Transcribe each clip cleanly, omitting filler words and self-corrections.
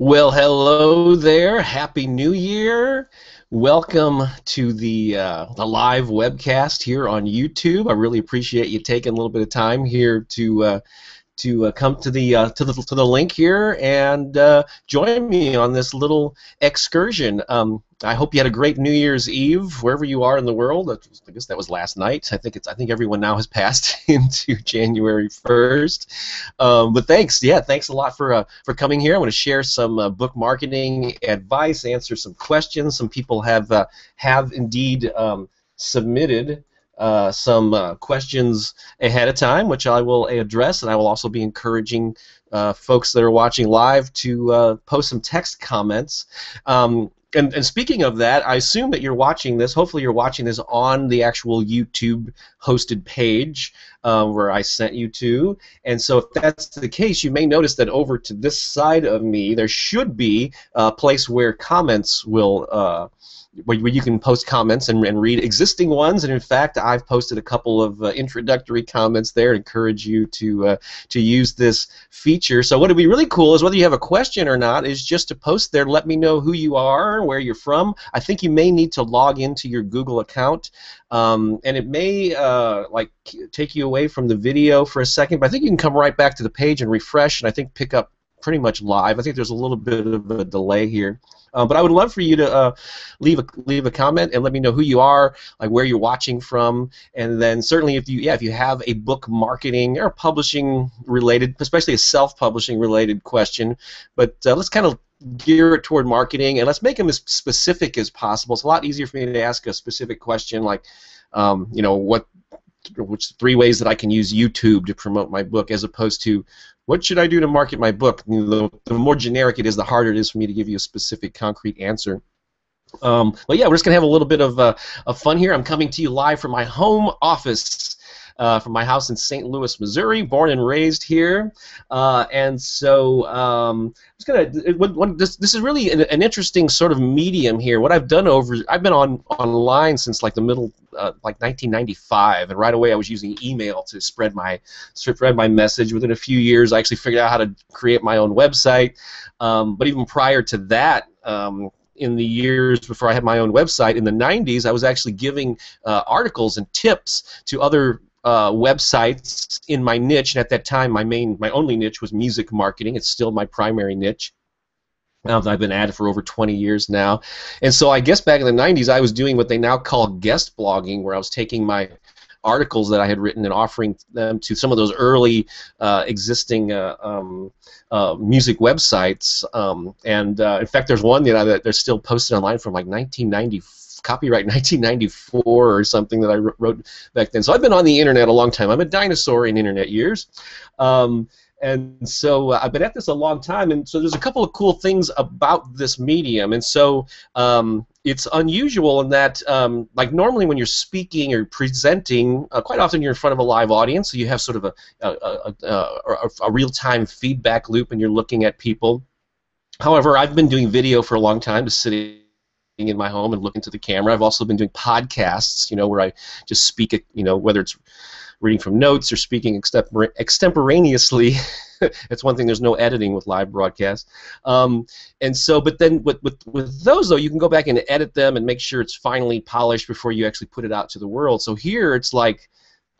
Well, hello there. Happy New Year. Welcome to the live webcast here on YouTube. I really appreciate you taking a little bit of time here to come to the link here and join me on this little excursion. I hope you had a great New Year's Eve wherever you are in the world. I guess that was last night. I think everyone now has passed into January 1st. But thanks, thanks a lot for coming here. I want to share some book marketing advice, answer some questions. Some people have indeed submitted some questions ahead of time, which I will address, and I will also be encouraging folks that are watching live to post some text comments. And speaking of that, I assume that you're watching this. Hopefully, you're watching this on the actual YouTube hosted page where I sent you to. And so, if that's the case, you may notice that over to this side of me, there should be a place where comments will. Where you can post comments and read existing ones, and in fact, I've posted a couple of introductory comments there. Encourage you to use this feature. So what would be really cool is whether you have a question or not, is just to post there. Let me know who you are, where you're from. I think you may need to log into your Google account, and it may take you away from the video for a second. But I think you can come right back to the page and refresh, and I think pick up pretty much live. I think there's a little bit of a delay here. But I would love for you to leave a comment and let me know who you are, like where you're watching from, and then certainly if you have a book marketing or publishing related, especially a self-publishing related question. But let's kind of gear it toward marketing, and let's make them as specific as possible. It's a lot easier for me to ask a specific question like, which 3 ways that I can use YouTube to promote my book, as opposed to what should I do to market my book. The more generic it is, the harder it is for me to give you a specific, concrete answer. But yeah, we're just going to have a little bit of fun here. I'm coming to you live from my home office, from my house in St. Louis, Missouri, born and raised here. And so this is really an interesting sort of medium here. What I've done I've been online since like the middle, like 1995, and right away I was using email to spread my message. Within a few years, I actually figured out how to create my own website. But even prior to that, in the years before I had my own website, in the 90s, I was actually giving articles and tips to other websites in my niche, and at that time my only niche was music marketing. It's still my primary niche. I've been at it for over 20 years now, and so I guess back in the 90s I was doing what they now call guest blogging, where I was taking my articles that I had written and offering them to some of those early existing music websites, and in fact there's one that they're still posted online from like 1990. Copyright 1994 or something that I wrote back then. So I've been on the internet a long time. I'm a dinosaur in internet years. And so I've been at this a long time, and so there's a couple of cool things about this medium. And so it's unusual in that, like normally when you're speaking or presenting, quite often you're in front of a live audience, so you have sort of a real-time feedback loop, and you're looking at people. However, I've been doing video for a long time, just sitting in my home and look into the camera. I've also been doing podcasts, where I just speak, whether it's reading from notes or speaking extemporaneously. It's one thing. There's no editing with live broadcasts. And so, but then with those though, you can go back and edit them and make sure it's finally polished before you actually put it out to the world. So here it's like,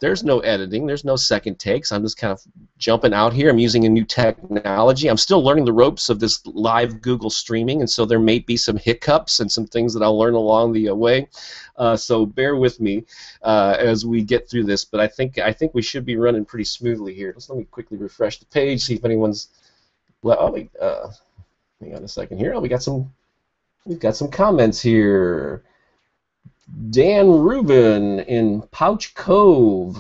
there's no editing, there's no second takes. I'm just kind of jumping out here. I'm using a new technology. I'm still learning the ropes of this live Google streaming, and so there may be some hiccups and some things that I'll learn along the way. So bear with me as we get through this. But I think we should be running pretty smoothly here. Let me quickly refresh the page, see if anyone's. Well, hang on a second here. Oh, we've got some comments here. Dan Rubin in Pouch Cove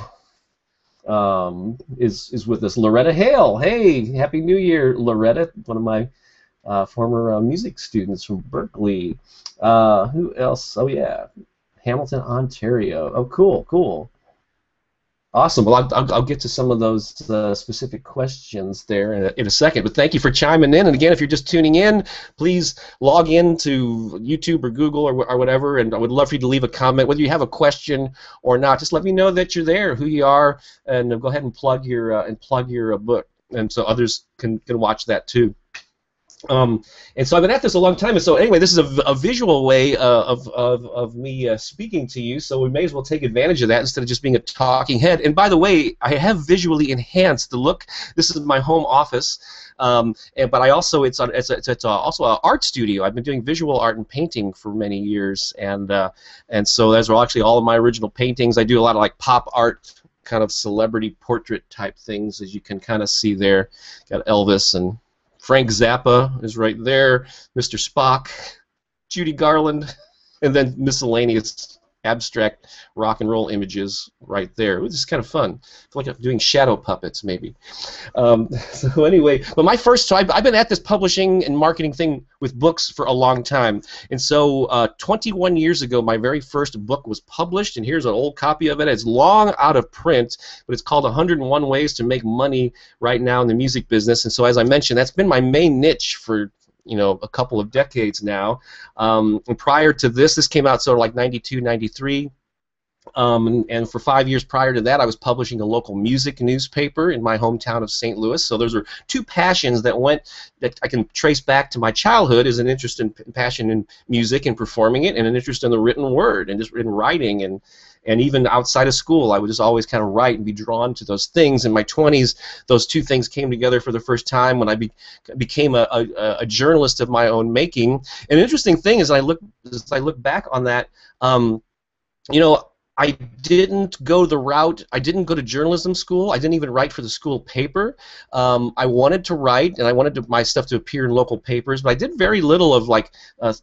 is with us. Loretta Hale. Hey, Happy New Year, Loretta, one of my former music students from Berkeley. Who else? Oh, yeah. Hamilton, Ontario. Oh, cool. Awesome. Well, I'll get to some of those specific questions there in a second. But thank you for chiming in. And again, if you're just tuning in, please log in to YouTube or Google or whatever. And I would love for you to leave a comment, whether you have a question or not. Just let me know that you're there, who you are, and go ahead and plug your book, and so others can watch that too. Um, and so I've been at this a long time. And so anyway, this is a visual way of me speaking to you. So we may as well take advantage of that instead of just being a talking head. And by the way, I have visually enhanced the look. This is my home office. But I also it's also an art studio. I've been doing visual art and painting for many years, and so those are actually all of my original paintings. I do a lot of like pop art, kind of celebrity portrait type things, as you can kind of see there. Got Elvis and Frank Zappa is right there, Mr. Spock, Judy Garland, and then miscellaneous abstract rock and roll images right there. This is kind of fun. I feel like I'm doing shadow puppets, maybe. So anyway, but I've been at this publishing and marketing thing with books for a long time. And so 21 years ago, my very first book was published, and here's an old copy of it. It's long out of print, but it's called 101 Ways to Make Money Right Now in the Music Business. And so as I mentioned, that's been my main niche for a couple of decades now. And prior to this came out sort of like 92, 93. And for 5 years prior to that, I was publishing a local music newspaper in my hometown of St. Louis. So those are two passions that I can trace back to my childhood, as an interest and passion in music and performing it, and an interest in the written word and just in writing. And even outside of school, I would just always kind of write and be drawn to those things. In my 20s, those two things came together for the first time when I became a journalist of my own making. And an interesting thing is, as I look back on that, I didn't go the route. I didn't go to journalism school. I didn't even write for the school paper. I wanted to write, and I wanted my stuff to appear in local papers, but I did very little of like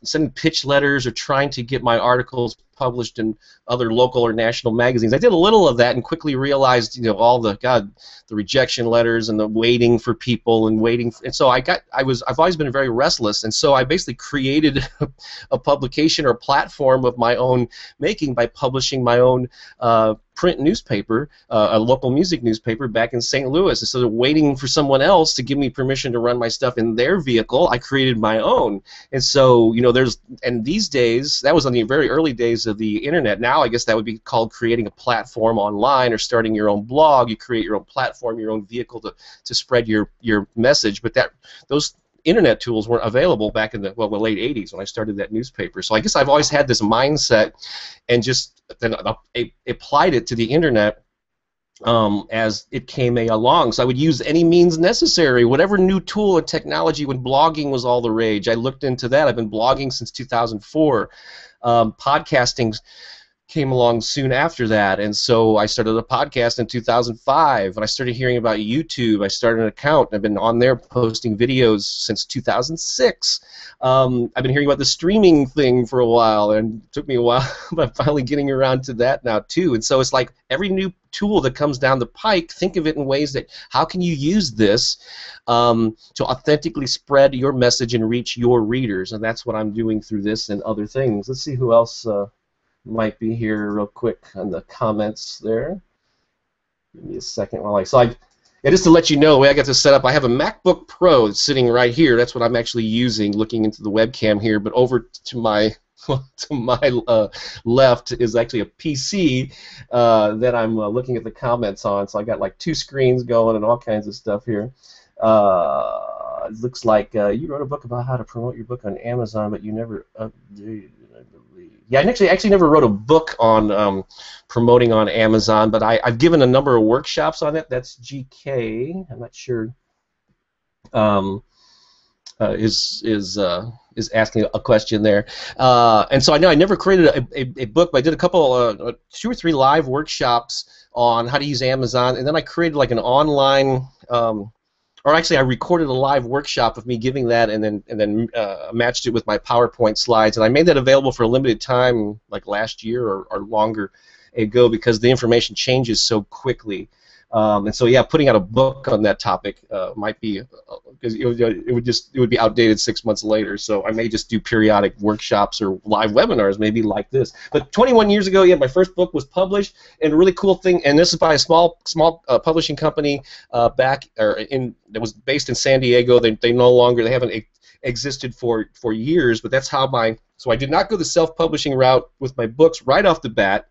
sending pitch letters or trying to get my articles published in other local or national magazines. I did a little of that and quickly realized, all the rejection letters and the waiting for people and waiting. And so I've always been very restless, and so I basically created a publication or platform of my own making by publishing my own print newspaper, a local music newspaper back in St. Louis. Instead of waiting for someone else to give me permission to run my stuff in their vehicle, I created my own. And so, and these days, that was on the very early days of the internet. Now I guess that would be called creating a platform online or starting your own blog. You create your own platform, your own vehicle to spread your message. But those internet tools weren't available back in the late 80s when I started that newspaper. So I guess I've always had this mindset, and just then I applied it to the internet as it came along. So I would use any means necessary, whatever new tool and technology. When blogging was all the rage, I looked into that. I've been blogging since 2004. Podcasting came along soon after that, and so I started a podcast in 2005, and I started hearing about YouTube. I started an account, and I've been on there posting videos since 2006. I've been hearing about the streaming thing for a while, and it took me a while, but I'm finally getting around to that now too. And so it's like every new tool that comes down the pike, think of it in ways that, how can you use this to authentically spread your message and reach your readers? And that's what I'm doing through this and other things. Let's see who else might be here real quick on the comments there. Give me a second while just to let you know, the way I got this set up, I have a MacBook Pro sitting right here. That's what I'm actually using, looking into the webcam here. But over to my left is actually a PC that I'm looking at the comments on. So I got like two screens going and all kinds of stuff here. It looks like you wrote a book about how to promote your book on Amazon, but you never updated, I believe. Yeah, I actually never wrote a book on promoting on Amazon, but I've given a number of workshops on it. That's GK. I'm not sure. Is asking a question there, and so I know I never created a book, but I did a couple, 2 or 3 live workshops on how to use Amazon, and then I created like an online. Or actually, I recorded a live workshop of me giving that, and then matched it with my PowerPoint slides, and I made that available for a limited time, like last year or longer ago, because the information changes so quickly. And so, yeah, putting out a book on that topic might be, because it would be outdated 6 months later. So I may just do periodic workshops or live webinars, maybe like this. But 21 years ago, yeah, my first book was published, and a really cool thing. And this is by a small publishing company that was based in San Diego. They haven't existed for years. But that's how so I did not go the self-publishing route with my books right off the bat.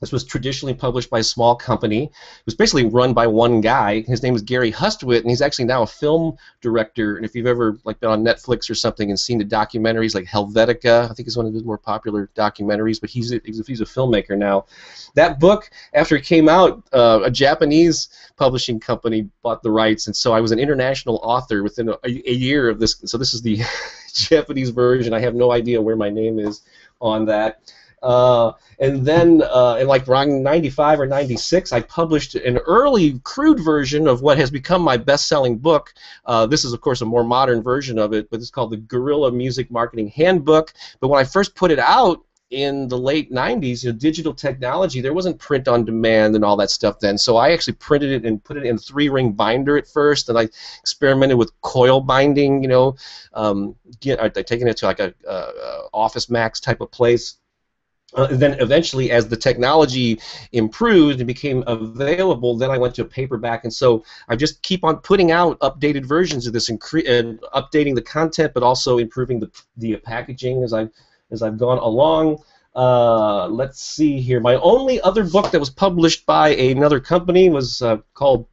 This was traditionally published by a small company. It was basically run by one guy. His name is Gary Hustwit, and he's actually now a film director. And if you've ever like been on Netflix or something and seen the documentaries like Helvetica, I think is one of his more popular documentaries. But he's a filmmaker now. That book, after it came out, a Japanese publishing company bought the rights, and so I was an international author within a year of this. So this is the Japanese version. I have no idea where my name is on that. And then in like around 95 or 96, I published an early crude version of what has become my best-selling book. This is, of course, a more modern version of it, but it's called the Guerrilla Music Marketing Handbook. But when I first put it out in the late 90s, digital technology, there wasn't print on demand and all that stuff then. So I actually printed it and put it in a 3-ring binder at first, and I experimented with coil binding, taking it to like a Office Max type of place. Then eventually, as the technology improved and became available, then I went to a paperback, and so I just keep on putting out updated versions of this and updating the content, but also improving the packaging as I've gone along. Let's see here. My only other book that was published by another company was called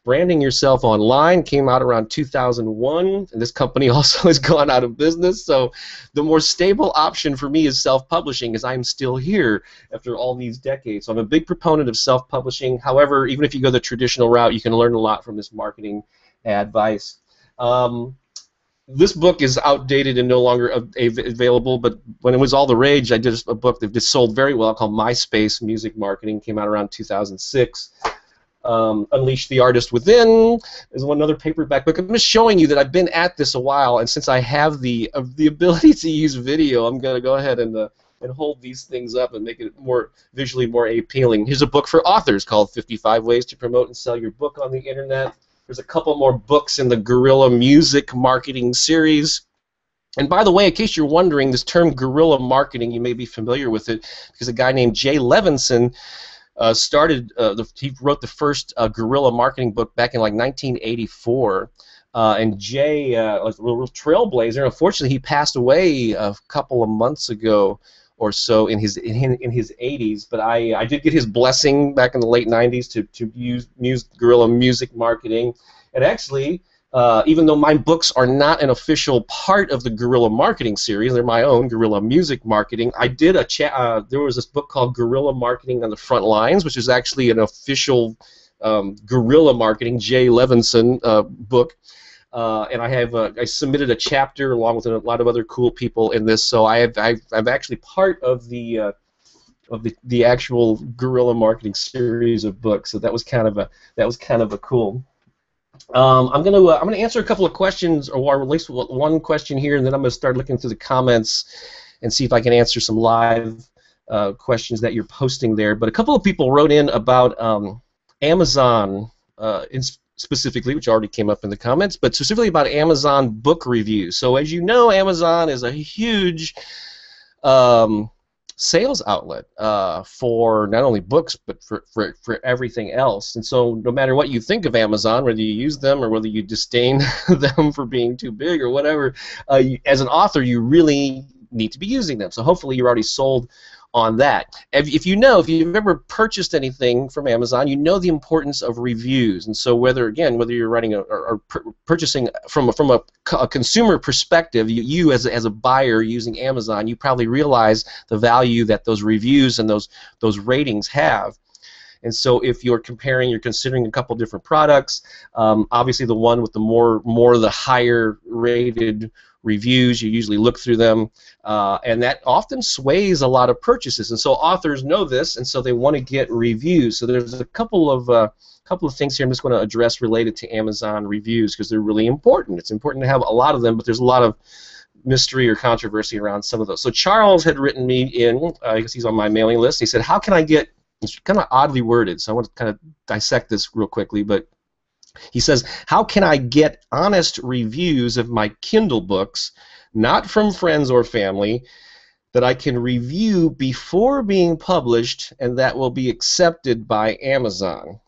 Branding Yourself Online. Came out around 2001, and this company also has gone out of business. So the more stable option for me is self-publishing, as I'm still here after all these decades. So I'm a big proponent of self-publishing. However, even if you go the traditional route, you can learn a lot from this marketing advice. This book is outdated and no longer available, but when it was all the rage, I did a book that just sold very well called MySpace Music Marketing. Came out around 2006. Unleash the Artist Within is another paperback book. I'm just showing you that I've been at this a while, and since I have the ability to use video, I'm going to go ahead and hold these things up and make it visually more appealing. Here's a book for authors called 55 Ways to Promote and Sell Your Book on the Internet. There's a couple more books in the Guerrilla Music Marketing series. And by the way, in case you're wondering, this term guerrilla marketing, you may be familiar with it because a guy named Jay Levinson he wrote the first guerrilla marketing book back in like 1984, and Jay was a real trailblazer. Unfortunately, he passed away a couple of months ago or so in his 80s. But I did get his blessing back in the late 90s to use guerrilla music marketing, and actually. Even though my books are not an official part of the Guerrilla Marketing series, they're my own Guerrilla Music Marketing. I did there was this book called Guerrilla Marketing on the Front Lines, which is actually an official Guerrilla Marketing Jay Levinson book, and I submitted a chapter along with a lot of other cool people in this. So I'm actually part of the actual Guerrilla Marketing series of books. So that was kind of a cool. I'm gonna answer a couple of questions, or at least one question here, and then I'm gonna start looking through the comments and see if I can answer some live questions that you're posting there. But a couple of people wrote in about Amazon, specifically, which already came up in the comments, but specifically about Amazon book reviews. So as you know, Amazon is a huge sales outlet for not only books but for everything else. And so no matter what you think of Amazon, whether you use them or whether you disdain them for being too big or whatever, as an author you really need to be using them. So hopefully you're already sold on that. If you've ever purchased anything from Amazon, you know the importance of reviews. And so whether you're writing or purchasing from a consumer perspective, you as a buyer using Amazon, you probably realize the value that those reviews and those ratings have. And so if you're considering a couple different products, obviously the one with the higher rated reviews, you usually look through them, and that often sways a lot of purchases. And so authors know this, and so they want to get reviews. So there's a couple of things here I'm just going to address related to Amazon reviews because they're really important. It's important to have a lot of them, but there's a lot of mystery or controversy around some of those. So Charles had written me in, I guess he's on my mailing list. He said, how can I get, it's kind of oddly worded, so I want to kind of dissect this real quickly, but he says, how can I get honest reviews of my Kindle books, not from friends or family, that I can review before being published and that will be accepted by Amazon?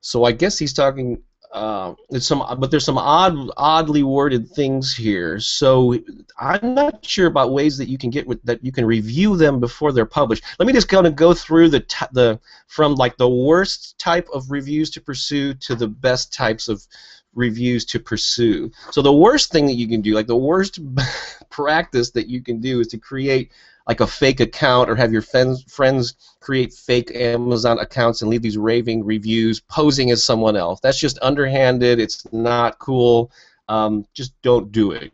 So I guess he's talking there's some oddly worded things here. So I'm not sure about ways that you can that you can review them before they're published. Let me just kind of go through from like the worst type of reviews to pursue to the best types of reviews to pursue. So the worst thing that you can do, like the worst practice that you can do, is to create like a fake account or have your friends create fake Amazon accounts and leave these raving reviews posing as someone else. That's just underhanded. It's not cool. Just don't do it.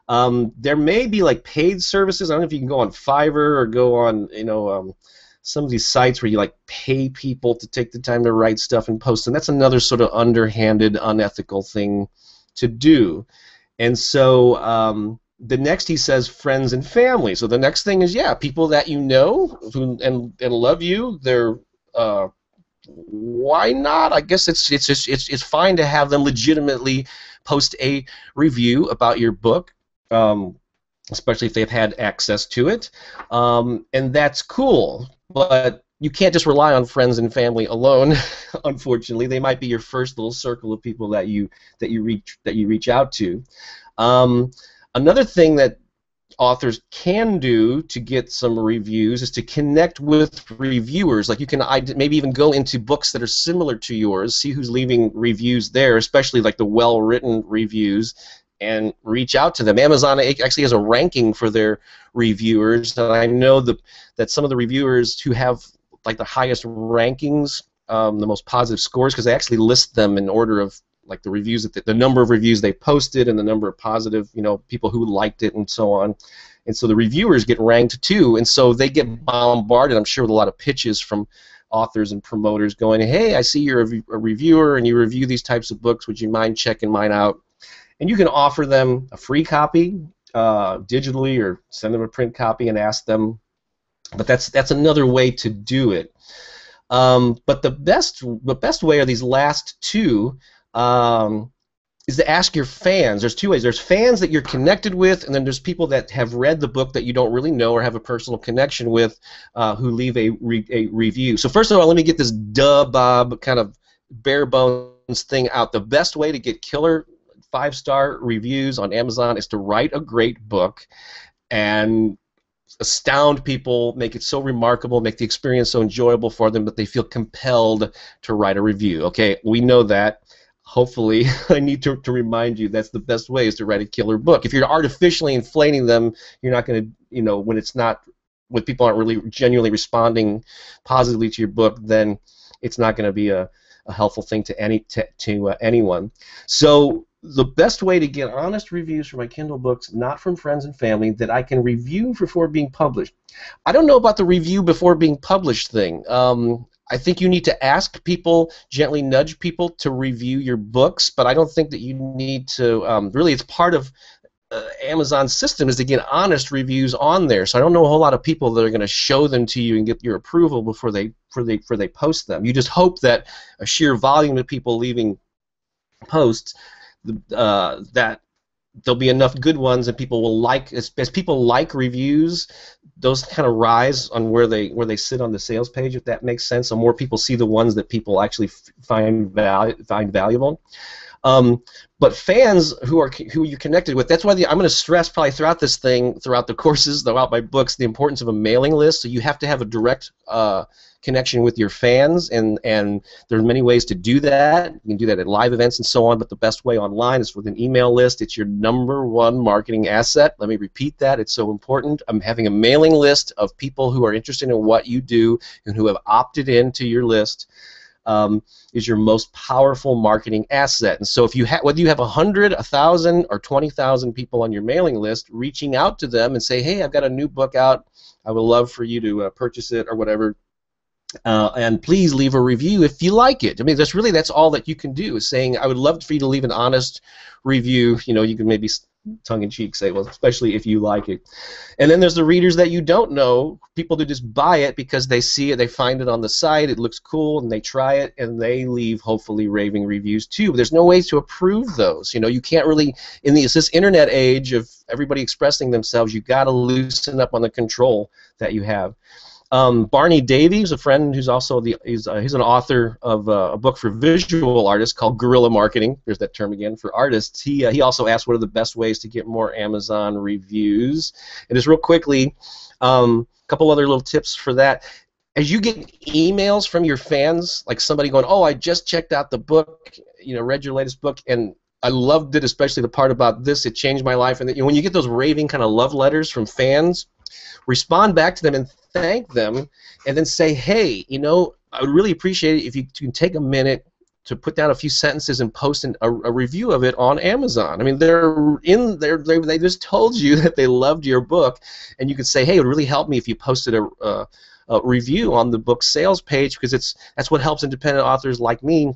There may be like paid services. I don't know if you can go on Fiverr or go on, some of these sites where you like pay people to take the time to write stuff and post them. That's another sort of underhanded, unethical thing to do. And so the next, he says, friends and family. So the next thing is, yeah, people that you know and love you. They're why not? I guess it's fine to have them legitimately post a review about your book. Especially if they've had access to it, and that's cool. But you can't just rely on friends and family alone. Unfortunately, they might be your first little circle of people that you reach out to. Another thing that authors can do to get some reviews is to connect with reviewers. Like you can maybe even go into books that are similar to yours, see who's leaving reviews there, especially like the well-written reviews, and reach out to them. Amazon actually has a ranking for their reviewers, and I know that some of the reviewers who have like the highest rankings, the most positive scores, because they actually list them in order of like the reviews that the number of reviews they posted and the number of positive, people who liked it and so on. And so the reviewers get ranked too, and so they get bombarded, I'm sure, with a lot of pitches from authors and promoters going, hey, I see you're a reviewer and you review these types of books. Would you mind checking mine out? And you can offer them a free copy digitally, or send them a print copy and ask them. But that's another way to do it. But the best way are these last two. Is to ask your fans. There's two ways. There's fans that you're connected with, and then there's people that have read the book that you don't really know or have a personal connection with, who leave a review. So first of all, let me get this Bob kind of bare bones thing out. The best way to get killer 5-star reviews on Amazon is to write a great book and astound people, make it so remarkable, make the experience so enjoyable for them that they feel compelled to write a review. Okay, we know that. Hopefully, I need to remind you that's the best way, is to write a killer book. If you're artificially inflating them, you're not going to, when people aren't really genuinely responding positively to your book, then it's not going to be a helpful thing to anyone. So the best way to get honest reviews for my Kindle books, not from friends and family, that I can review before being published. I don't know about the review before being published thing. I think you need to ask people, gently nudge people to review your books, but I don't think that you need to, really, it's part of Amazon's system is to get honest reviews on there. So I don't know a whole lot of people that are going to show them to you and get your approval before they post them. You just hope that a sheer volume of people leaving posts, that there'll be enough good ones and people will like, as people like reviews, those kind of rise on where they sit on the sales page, if that makes sense. So more people see the ones that people actually find valuable. But fans who you're connected with, that's why I'm going to stress probably throughout this thing, throughout the courses, throughout my books, the importance of a mailing list. So you have to have a direct connection with your fans, and there are many ways to do that. You can do that at live events and so on, but the best way online is with an email list. It's your #1 marketing asset. Let me repeat that. It's so important. I'm having a mailing list of people who are interested in what you do and who have opted into your list. Is your most powerful marketing asset. And so if you whether you have 100, 1,000, or 20,000 people on your mailing list, reaching out to them and say, hey, I've got a new book out. I would love for you to purchase it or whatever. And please leave a review if you like it. I mean, that's all that you can do, is saying, I would love for you to leave an honest review. You can maybe tongue-in-cheek say, well, especially if you like it. And then there's the readers that you don't know, people who just buy it because they see it, they find it on the site, it looks cool, and they try it, and they leave hopefully raving reviews too. But there's no ways to approve those. You can't really, in this internet age of everybody expressing themselves, you got to loosen up on the control that you have. Barney Davies, a friend who's also he's an author of a book for visual artists called Guerrilla Marketing. There's that term again for artists. He also asked what are the best ways to get more Amazon reviews. And just real quickly, a couple other little tips for that. As you get emails from your fans, like somebody going, "Oh, I just checked out the book, read your latest book, and I loved it, especially the part about this. It changed my life." And when you get those raving kind of love letters from fans, respond back to them and thank them, and then say, "Hey, I would really appreciate it if you can take a minute to put down a few sentences and post a review of it on Amazon." I mean, they just told you that they loved your book, and you could say, "Hey, it would really help me if you posted a review on the book sales page, because that's what helps independent authors like me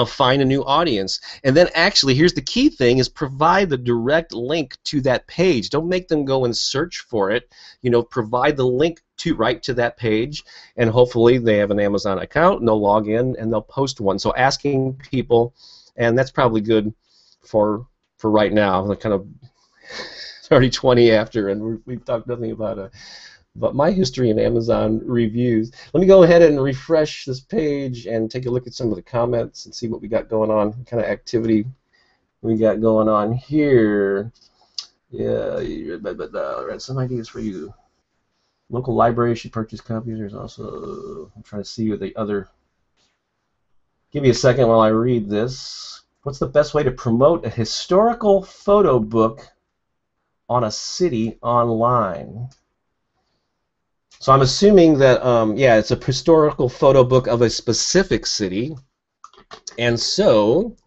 find a new audience." And then actually, here's the key thing, is provide the direct link to that page. Don't make them go and search for it. Provide the link right to that page, and hopefully they have an Amazon account, and they'll log in, and they'll post one. So asking people, and that's probably good for right now. They're kind of it's already 20 after, and we've talked nothing about my history in Amazon reviews. Let me go ahead and refresh this page and take a look at some of the comments and see what we got going on, what kind of activity we got going on here. Yeah, I read some ideas for you. Local libraries should purchase copies. There's also, I'm trying to see what the other. Give me a second while I read this. What's the best way to promote a historical photo book on a city online? So I'm assuming that, yeah, it's a historical photo book of a specific city. And so,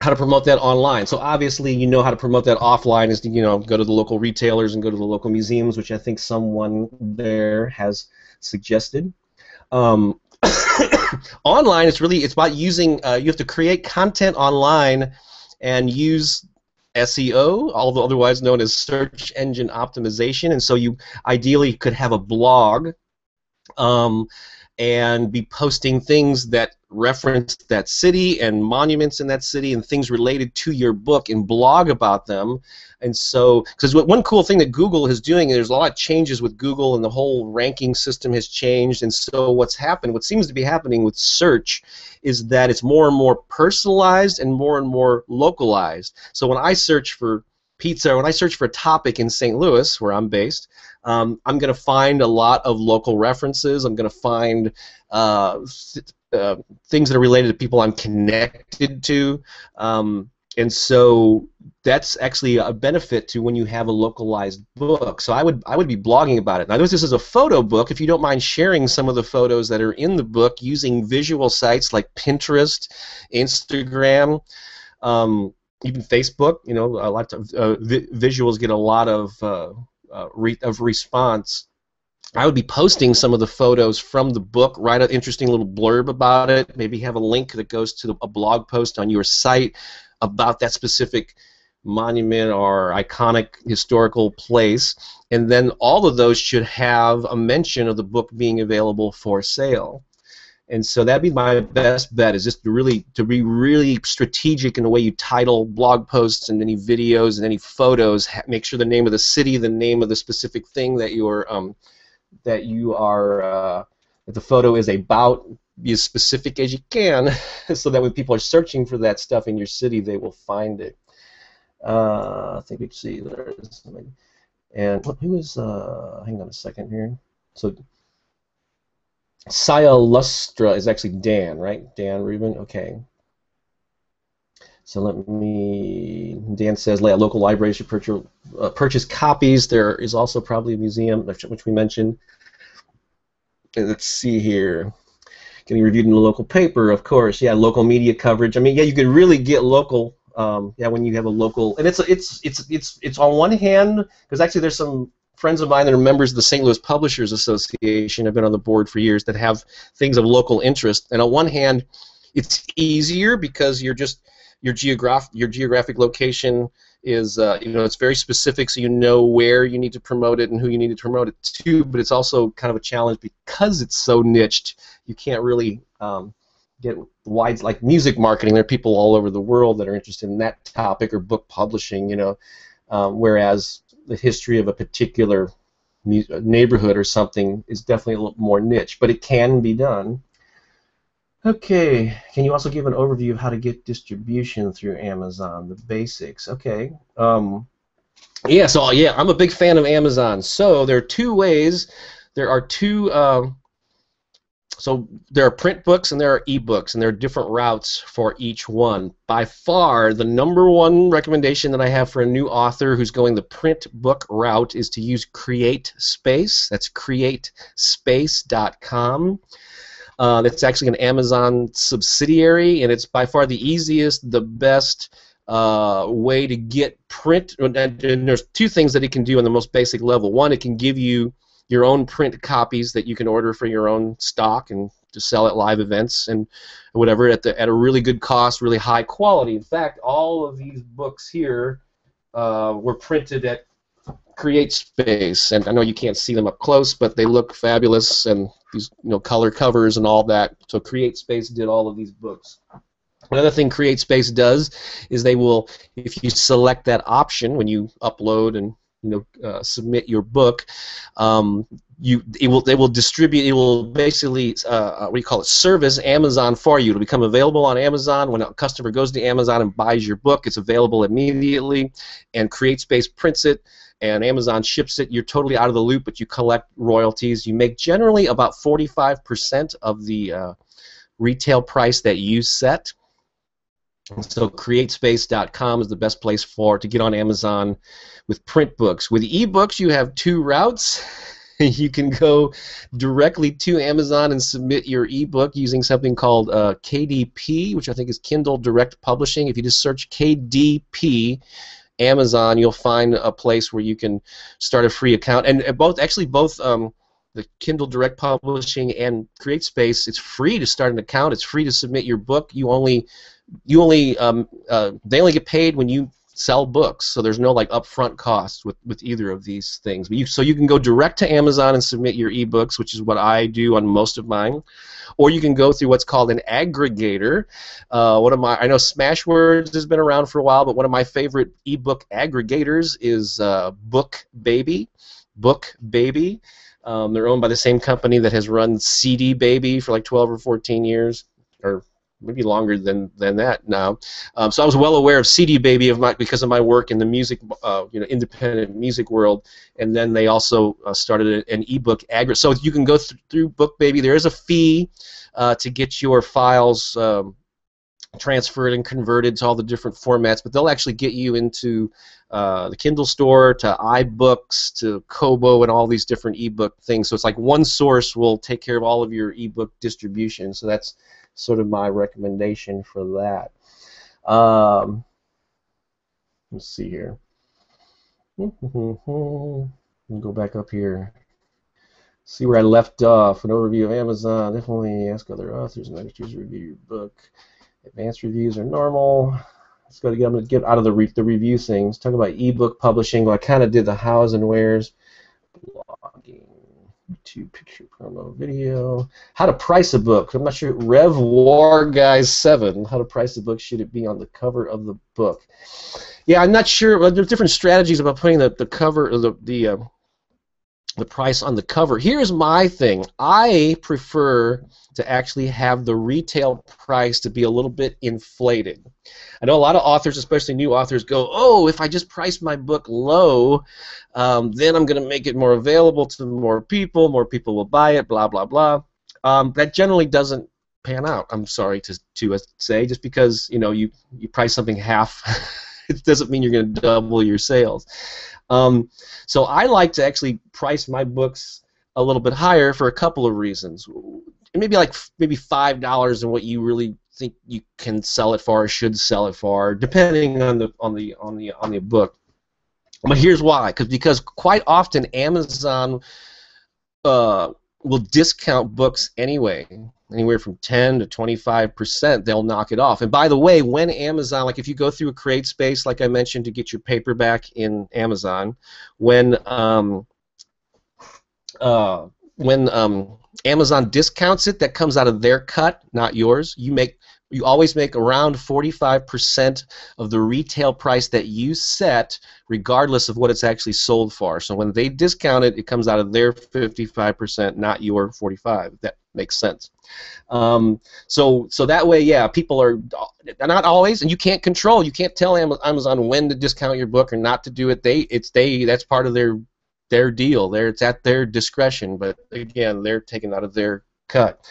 how to promote that online? So obviously, how to promote that offline is to, go to the local retailers and go to the local museums, which I think someone there has suggested. Online, it's about using, you have to create content online and use SEO, although otherwise known as search engine optimization, and so you ideally could have a blog and be posting things that reference that city and monuments in that city and things related to your book and blog about them. And so, because one cool thing that Google is doing, and there's a lot of changes with Google, and the whole ranking system has changed, and so what seems to be happening with search is that it's more and more personalized and more localized. So when I search for pizza, or when I search for a topic in St. Louis, where I'm based, I'm going to find a lot of local references. I'm going to find things that are related to people I'm connected to. And so that's actually a benefit to when you have a localized book. So I would be blogging about it. Now this is a photo book. If you don't mind sharing some of the photos that are in the book using visual sites like Pinterest, Instagram, even Facebook, a lot of visuals get a lot of response. I would be posting some of the photos from the book, write an interesting little blurb about it, maybe have a link that goes to a blog post on your site about that specific monument or iconic historical place, and then all of those should have a mention of the book being available for sale. And so that'd be my best bet, is just to be really strategic in the way you title blog posts and any videos and any photos. Make sure the name of the city, the name of the specific thing that that the photo is about. Be as specific as you can, so that when people are searching for that stuff in your city, they will find it. I think we can see there is somebody. And who is? Hang on a second here. So Saya Lustra is actually Dan, right? Dan Rubin. Okay. So Dan says local libraries should purchase copies. There is also probably a museum, which we mentioned. And let's see here. Getting reviewed in the local paper, of course. Yeah, local media coverage. I mean, yeah, you could really get local. Yeah, when you have a local, and it's on one hand, because actually there's some friends of mine that are members of the St. Louis Publishers Association. I've been on the board for years, that have things of local interest. And on one hand, it's easier because your geographic location is it's very specific, so you know where you need to promote it and who you need to promote it to. But it's also kind of a challenge because it's so niched. You can't really get wide, like music marketing. There are people all over the world that are interested in that topic, or book publishing. Whereas the history of a particular neighborhood or something is definitely a little more niche, but it can be done. Okay, can you also give an overview of how to get distribution through Amazon, the basics? Okay. Yeah, so yeah, I'm a big fan of Amazon. So there are two ways. There are two. So there are print books and there are ebooks, and there are different routes for each one. By far, the #1 recommendation that I have for a new author who's going the print book route is to use CreateSpace. That's createspace.com. It's actually an Amazon subsidiary, and it's by far the easiest, the best way to get print. And there's two things that it can do on the most basic level. One, it can give you your own print copies that you can order for your own stock and to sell at live events and whatever at a really good cost, really high quality. In fact, all of these books here were printed at CreateSpace, and I know you can't see them up close, but they look fabulous, and these color covers and all that. So CreateSpace did all of these books. Another thing CreateSpace does is they will, if you select that option when you upload and submit your book, they will distribute. It will basically what do you call it? Service Amazon for you. It'll become available on Amazon when a customer goes to Amazon and buys your book. It's available immediately, and CreateSpace prints it, and Amazon ships it. You're totally out of the loop, but you collect royalties. You make generally about 45% of the retail price that you set. So CreateSpace.com is the best place to get on Amazon with print books. With ebooks, you have two routes. You can go directly to Amazon and submit your ebook using something called KDP, which I think is Kindle Direct Publishing. If you just search KDP Amazon, you'll find a place where you can start a free account. And both the Kindle Direct Publishing and CreateSpace, it's free to start an account. It's free to submit your book. They only get paid when you sell books, so there's no upfront costs with either of these things. So you can go direct to Amazon and submit your ebooks, which is what I do on most of mine, or you can go through what's called an aggregator. I know Smashwords has been around for a while, but one of my favorite ebook aggregators is BookBaby. BookBaby. They're owned by the same company that has run CD Baby for 12 or 14 years, or maybe longer than that now. So I was well aware of CD Baby because of my work in the music, independent music world. And then they also started an ebook aggregator. So you can go through BookBaby. There is a fee to get your files transferred and converted to all the different formats, but they'll actually get you into the Kindle store, to iBooks, to Kobo, and all these different ebook things. So it's like one source will take care of all of your ebook distribution. So that's sort of my recommendation for that. Let's see here. We'll go back up here. See where I left off. An overview of Amazon. Definitely ask other authors and editors to review your book. Advanced reviews are normal. Let's go to I'm going to get out of the review things. Talk about ebook publishing. Well, I kind of did the hows and wheres. Blogging. YouTube picture promo video. How to price a book. I'm not sure. Rev War Guys 7. How to price a book. Should it be on the cover of the book? Yeah, I'm not sure. Well, there's different strategies about putting the cover, the price on the cover. Here's my thing. I prefer to actually have the retail price to be a little bit inflated. I know a lot of authors, especially new authors, go, oh, if I just price my book low, then I'm going to make it more available to more people will buy it, blah, blah, blah. That generally doesn't pan out, I'm sorry to say, just because you price something half, it doesn't mean you're going to double your sales. So I like to actually price my books a little bit higher for a couple of reasons. Maybe $5 than what you really think you can sell it for or should sell it for, depending on the book. But here's why: because quite often Amazon will discount books anyway, anywhere from 10 to 25%. They'll knock it off. And by the way, when Amazon, like if you go through a CreateSpace, like I mentioned, to get your paperback in Amazon, when Amazon discounts it, that comes out of their cut, not yours. You make You always make around 45% of the retail price that you set, regardless of what it's actually sold for. So when they discount it, it comes out of their 55%, not your 45. That makes sense. So that way, yeah, people are not always, and you can't control. You can't tell Amazon when to discount your book or not to do it. That's part of their deal. It's at their discretion. But again, they're taken out of their cut.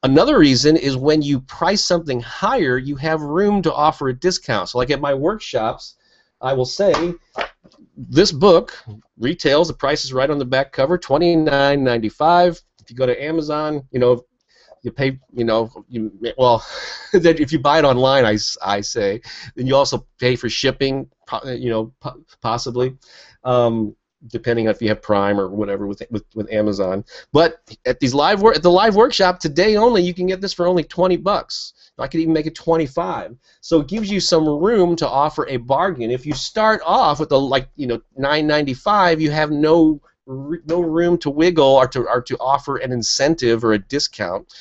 Another reason is when you price something higher, you have room to offer a discount. So like at my workshops, I will say this book retails, the price is right on the back cover, $29.95. If you go to Amazon, you pay, well, if you buy it online, I say, then you also pay for shipping, possibly. Depending on if you have Prime or whatever with Amazon. But at the live workshop today only, you can get this for only $20. I could even make it 25. So it gives you some room to offer a bargain. If you start off with $9.95, you have no room to wiggle or to offer an incentive or a discount.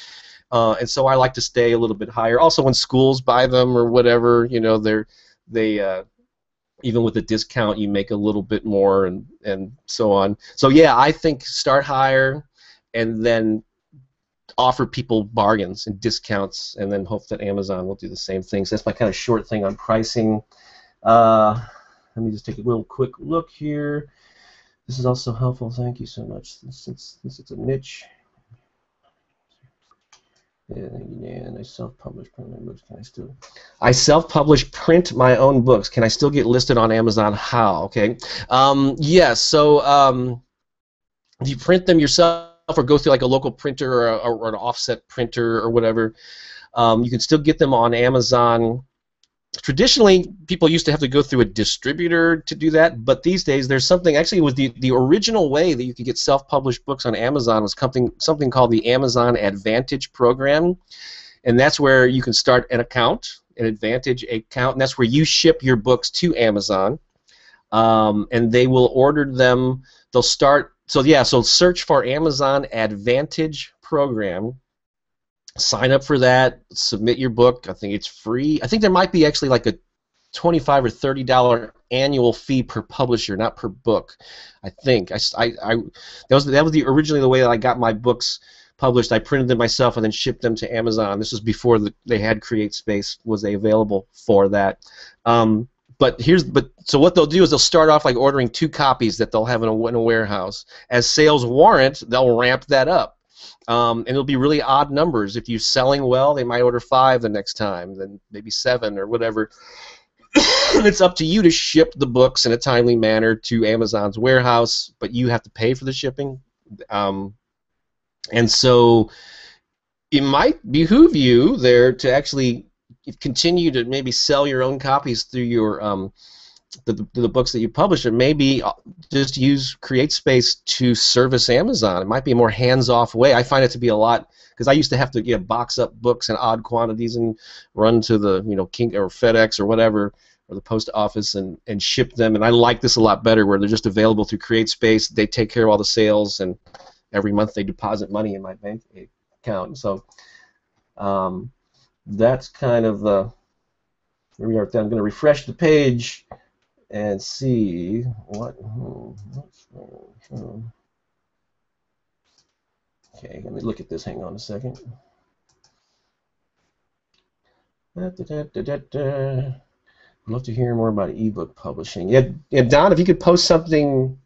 And so I like to stay a little bit higher. Also, when schools buy them or whatever, they even with a discount, you make a little bit more, and so on. So yeah, I think start higher, and then offer people bargains and discounts, and then hope that Amazon will do the same thing. So that's my kind of short thing on pricing. Let me just take a little quick look here. This is also helpful. Thank you so much. Since it's a niche. And I self-publish print my books. Can I still? I self-publish print my own books. Can I still get listed on Amazon? How? Okay. Yes. So if you print them yourself or go through like a local printer or an offset printer or whatever, you can still get them on Amazon. Traditionally, people used to have to go through a distributor to do that, but these days there's something, actually it was the original way that you could get self-published books on Amazon was something called the Amazon Advantage program, and that's where you can start an Advantage account, and that's where you ship your books to Amazon, and they will order them, they'll start, so search for Amazon Advantage program. Sign up for that, submit your book. I think it's free. I think there might be actually like a $25 or $30 annual fee per publisher, not per book. I think that was originally the way that I got my books published. I printed them myself and then shipped them to Amazon. This was before they had CreateSpace was available for that. So what they'll do is they'll start off like ordering 2 copies that they'll have in a warehouse. As sales warrant, they'll ramp that up. And it'll be really odd numbers. If you're selling well, they might order 5 the next time, then maybe 7 or whatever. It's up to you to ship the books in a timely manner to Amazon's warehouse, but you have to pay for the shipping. And so it might behoove you there to actually continue to maybe sell your own copies through your the books that you publish, and maybe just use CreateSpace to service Amazon. It might be a more hands-off way. I find it to be a lot, because I used to have to box up books in odd quantities and run to the King or FedEx or whatever, or the post office and ship them. And I like this a lot better, where they're just available through CreateSpace. They take care of all the sales, and every month they deposit money in my bank account. So that's kind of here we are. I'm going to refresh the page and see what's wrong. Okay, let me look at this. Hang on a second. I'd love to hear more about ebook publishing. Yeah, Don, if you could post something.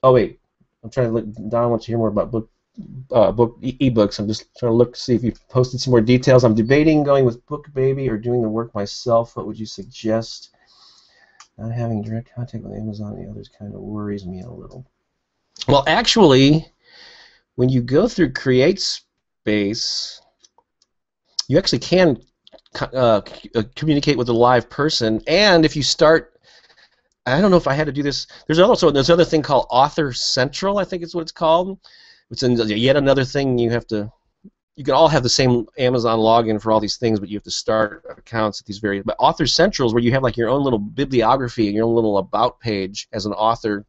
Oh wait, I'm trying to look. Don wants to hear more about ebooks. I'm just trying to look to see if you've posted some more details. I'm debating going with BookBaby or doing the work myself. What would you suggest? Not having direct contact with Amazon and the others kind of worries me a little. Well, actually, when you go through CreateSpace, you actually can communicate with a live person. And if you start, I don't know if I had to do this. There's another thing called Author Central, I think is what it's called. It's yet another thing you have to. You can all have the same Amazon login for all these things, but you have to start accounts at these various. But Author Central is where you have like your own little bibliography and your own little about page as an author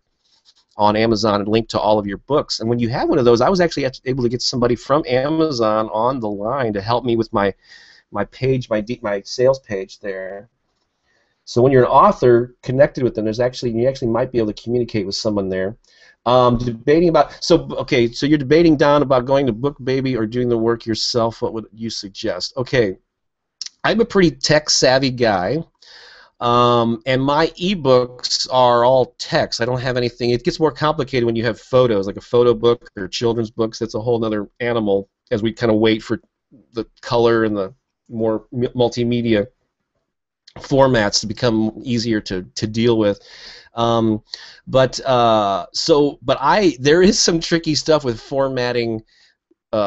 on Amazon and link to all of your books. And when you have one of those, I was actually able to get somebody from Amazon on the line to help me with my my page, my sales page there. So when you're an author connected with them, you actually might be able to communicate with someone there. Debating about so you're debating, Don, about going to BookBaby or doing the work yourself. What would you suggest? Okay, I'm a pretty tech savvy guy. And my ebooks are all text. I don't have anything. It gets more complicated when you have photos, like a photo book or children's books. That's a whole other animal as we kind of wait for the color and the more multimedia formats to become easier to deal with. But there is some tricky stuff with formatting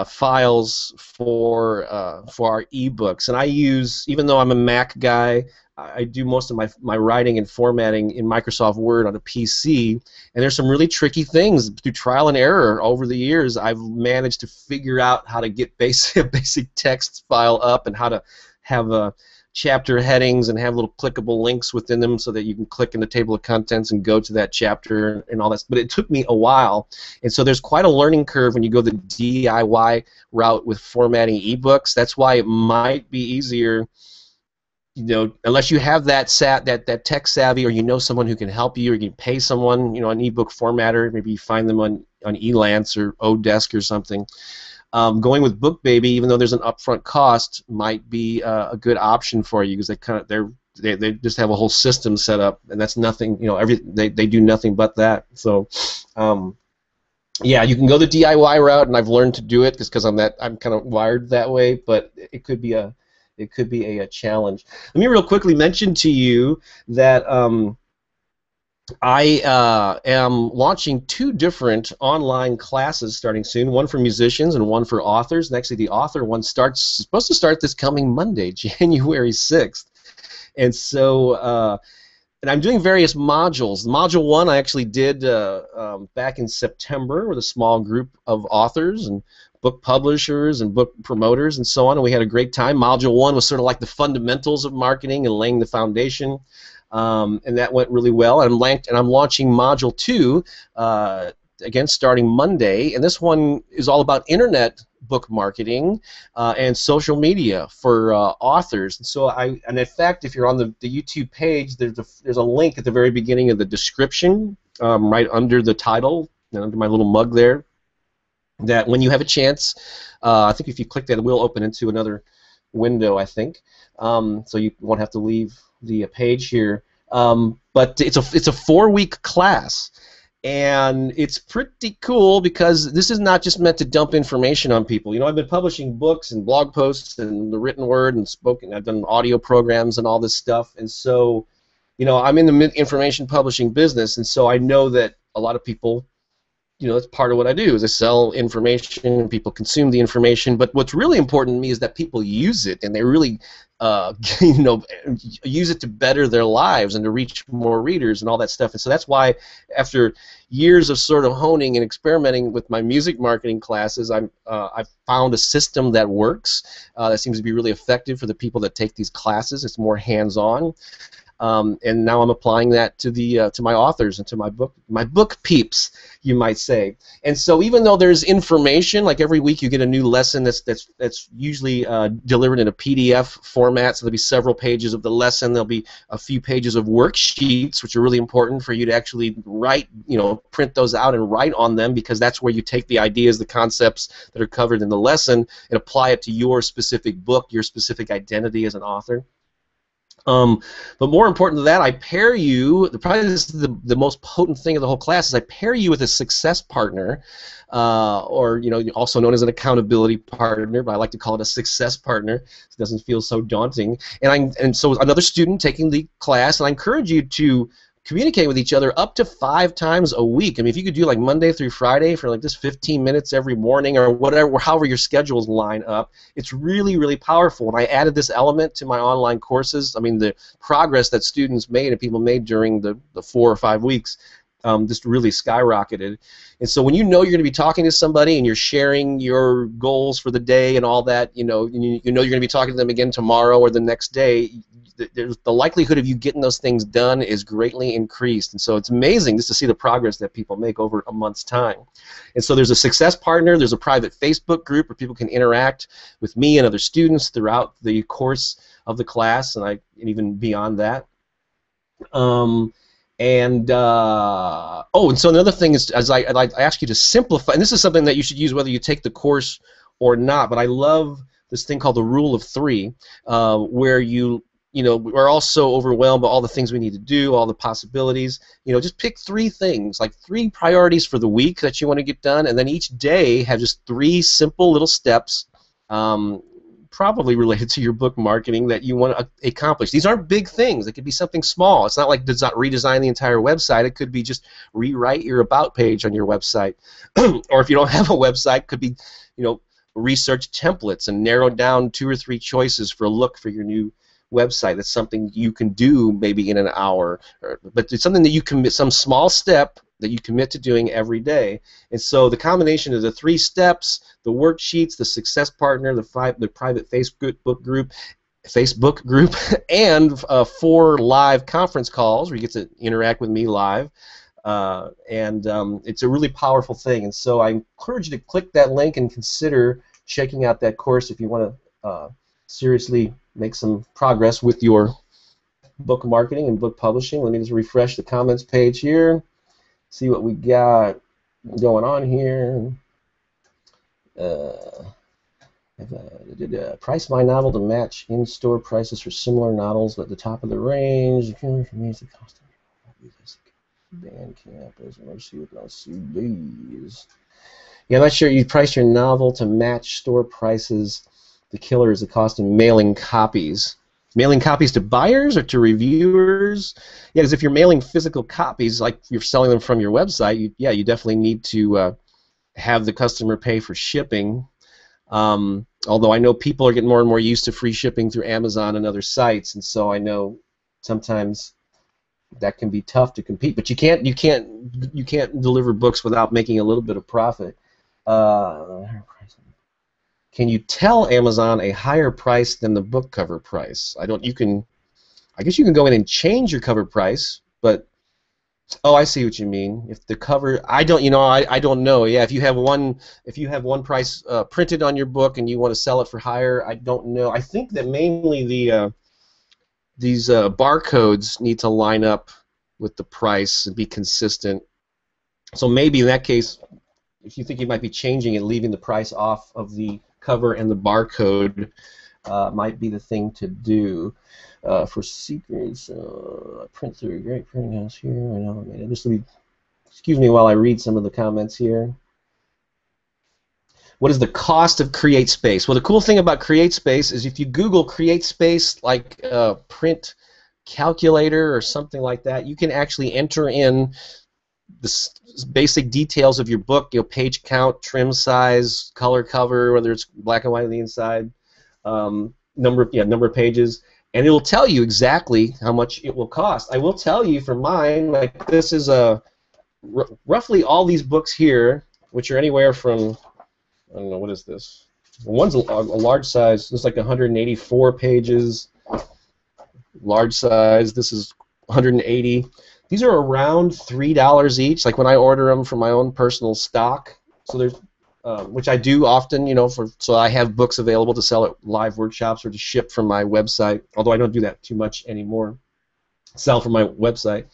files for our ebooks, and I use, even though I'm a Mac guy, I do most of my writing and formatting in Microsoft Word on a PC, and there's some really tricky things. Through trial and error over the years, I've managed to figure out how to get basic text file up, and how to have chapter headings and have little clickable links within them so that you can click in the table of contents and go to that chapter and all that. But it took me a while, and so there's quite a learning curve when you go the DIY route with formatting ebooks. That's why it might be easier, unless you have that tech savvy, or someone who can help you, or you can pay someone, an ebook formatter. Maybe you find them on Elance or Odesk or something. Going with BookBaby, even though there's an upfront cost, might be a good option for you, because they just have a whole system set up, and that's nothing. They do nothing but that. So, yeah, you can go the DIY route, and I've learned to do it just because I'm kind of wired that way. But it could be a challenge. Let me real quickly mention to you that I am launching 2 different online classes starting soon, one for musicians and one for authors. And actually, the author one supposed to start this coming Monday, January 6th. And so, and I'm doing various modules. Module 1 I actually did back in September with a small group of authors and book publishers and book promoters and so on, and we had a great time. Module 1 was sort of like the fundamentals of marketing and laying the foundation. And that went really well. And I'm launching Module 2 again starting Monday, and this one is all about internet book marketing and social media for authors. And so and in fact, if you're on the YouTube page, there's a link at the very beginning of the description, right under the title, under my little mug there, that when you have a chance, I think if you click that, it will open into another window, I think, so you won't have to leave the page here. But it's a 4-week class, and it's pretty cool because this is not just meant to dump information on people. I've been publishing books and blog posts and the written word and spoken. I've done audio programs and all this stuff, and so I'm in the information publishing business, and so I know that a lot of people, that's part of what I do, is I sell information and people consume the information. But what's really important to me is that people use it, and they really use it to better their lives and to reach more readers and all that stuff. And so that's why, after years of sort of honing and experimenting with my music marketing classes, I've found a system that works, that seems to be really effective for the people that take these classes. It's more hands-on. And now I'm applying that to my authors and to my book peeps, you might say. And so even though there's information, like every week you get a new lesson that's usually delivered in a PDF format, so there'll be several pages of the lesson. There'll be a few pages of worksheets, which are really important for you to actually write, print those out and write on them, because that's where you take the ideas, the concepts that are covered in the lesson, and apply it to your specific book, your specific identity as an author. But more important than that, I pair you, probably this is the most potent thing of the whole class, is I pair you with a success partner, or also known as an accountability partner, but I like to call it a success partner. It doesn't feel so daunting. And so another student taking the class, and I encourage you to communicate with each other up to 5 times a week. I mean, if you could do like Monday through Friday for like just 15 minutes every morning, or whatever, however your schedules line up, it's really, really powerful. And I added this element to my online courses. I mean, the progress that students made and people made during the 4 or 5 weeks, just really skyrocketed. And so when you know you're going to be talking to somebody and you're sharing your goals for the day and all that, you know you're going to be talking to them again tomorrow or the next day, the likelihood of you getting those things done is greatly increased. And so it's amazing just to see the progress that people make over a month's time. And so there's a success partner, there's a private Facebook group where people can interact with me and other students throughout the course of the class, and even beyond that. And so another thing is, as I ask you to simplify, and this is something that you should use whether you take the course or not, but I love this thing called the rule of 3, where we're all so overwhelmed by all the things we need to do, all the possibilities. Just pick 3 things, like 3 priorities for the week that you want to get done, and then each day have just 3 simple little steps, probably related to your book marketing, that you want to accomplish. These aren't big things. It could be something small. It's not like redesign the entire website. It could be just rewrite your about page on your website. Or if you don't have a website, it could be, research templates and narrow down 2 or 3 choices for a look for your new website. That's something you can do maybe in an hour, but it's something that you commit, some small step that you commit to doing every day. And so the combination of the 3 steps, the worksheets, the success partner, the private Facebook group, and 4 live conference calls where you get to interact with me live. It's a really powerful thing. And so I encourage you to click that link and consider checking out that course if you want to seriously make some progress with your book marketing and book publishing. Let me just refresh the comments page here, see what we got going on here. Price my novel to match in-store prices for similar novels at the top of the range. Bandcamp as Mercy with no CDs. Yeah, I'm not sure. You price your novel to match store prices. The killer is the cost of mailing copies. Mailing copies to buyers or to reviewers? Yeah, because if you're mailing physical copies, like you're selling them from your website, you definitely need to have the customer pay for shipping. Although I know people are getting more and more used to free shipping through Amazon and other sites, and so I know sometimes that can be tough to compete. But you can't deliver books without making a little bit of profit. Can you tell Amazon a higher price than the book cover price? I guess you can go in and change your cover price, but I see what you mean. If the cover, I don't know. Yeah, if you have one price printed on your book and you want to sell it for higher, I don't know. I think that mainly these barcodes need to line up with the price and be consistent. So maybe in that case, if you think you might be changing it, leaving the price off of the cover and the barcode might be the thing to do. For secrets, I print through a great printing house here. I know, excuse me while I read some of the comments here. What is the cost of CreateSpace? Well, the cool thing about CreateSpace is if you Google CreateSpace, like print calculator or something like that, you can actually enter in the basic details of your book, page count, trim size, color cover, whether it's black and white on the inside, number of pages, and it will tell you exactly how much it will cost. I will tell you for mine, like this is roughly all these books here, which are anywhere from, I don't know, what is this? One's a large size. It's like 184 pages. Large size. This is 180. These are around $3 each. Like when I order them from my own personal stock. So there's, which I do often, so I have books available to sell at live workshops or to ship from my website. Although I don't do that too much anymore. Sell from my website.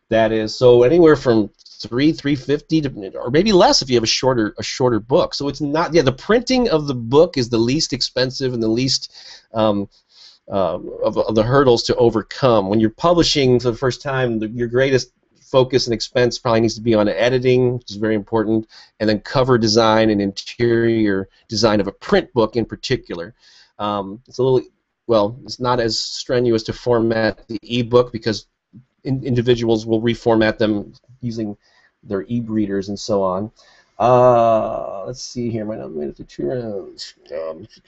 That is, so anywhere from $350 to, or maybe less if you have a shorter book. So it's not, the printing of the book is the least expensive and the least of the hurdles to overcome. When you're publishing for the first time, your greatest focus and expense probably needs to be on editing, which is very important, and then cover design and interior design of a print book in particular. It's a little, it's not as strenuous to format the ebook because individuals will reformat them using their e-readers and so on. Let's see here. Might not made it to 2 rounds.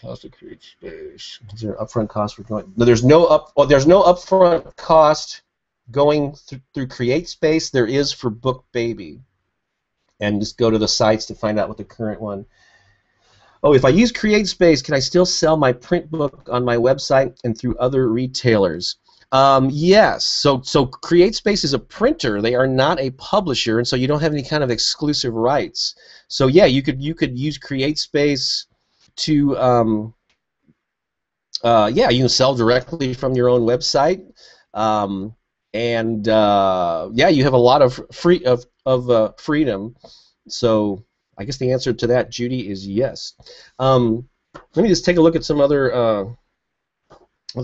Cost of CreateSpace. Is there upfront cost for going? No, there's no upfront cost going through CreateSpace, there is for BookBaby. And just go to the sites to find out what the current one. Oh, if I use CreateSpace, can I still sell my print book on my website and through other retailers? Yes. So CreateSpace is a printer. They are not a publisher, and so you don't have any kind of exclusive rights. So yeah, you could use CreateSpace to yeah, you can sell directly from your own website, and yeah, you have a lot of freedom. So I guess the answer to that, Judy, is yes. Let me just take a look at some other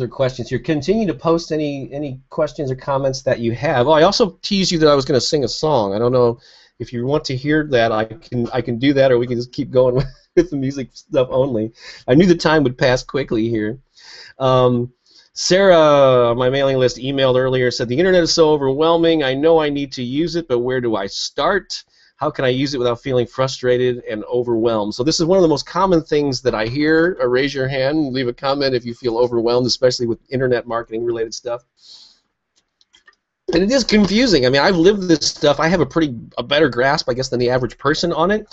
questions here. Continue to post any questions or comments that you have. Oh, I also teased you that I was going to sing a song. I don't know if you want to hear that. I can do that, or we can just keep going with the music stuff only. I knew the time would pass quickly here. Sarah, my mailing list, emailed earlier, said the internet is so overwhelming. I know I need to use it, but where do I start? How can I use it without feeling frustrated and overwhelmed? So this is one of the most common things that I hear. Raise your hand, leave a comment if you feel overwhelmed, especially with internet marketing related stuff. And it is confusing. I mean, I've lived this stuff. I have a better grasp, I guess, than the average person on it.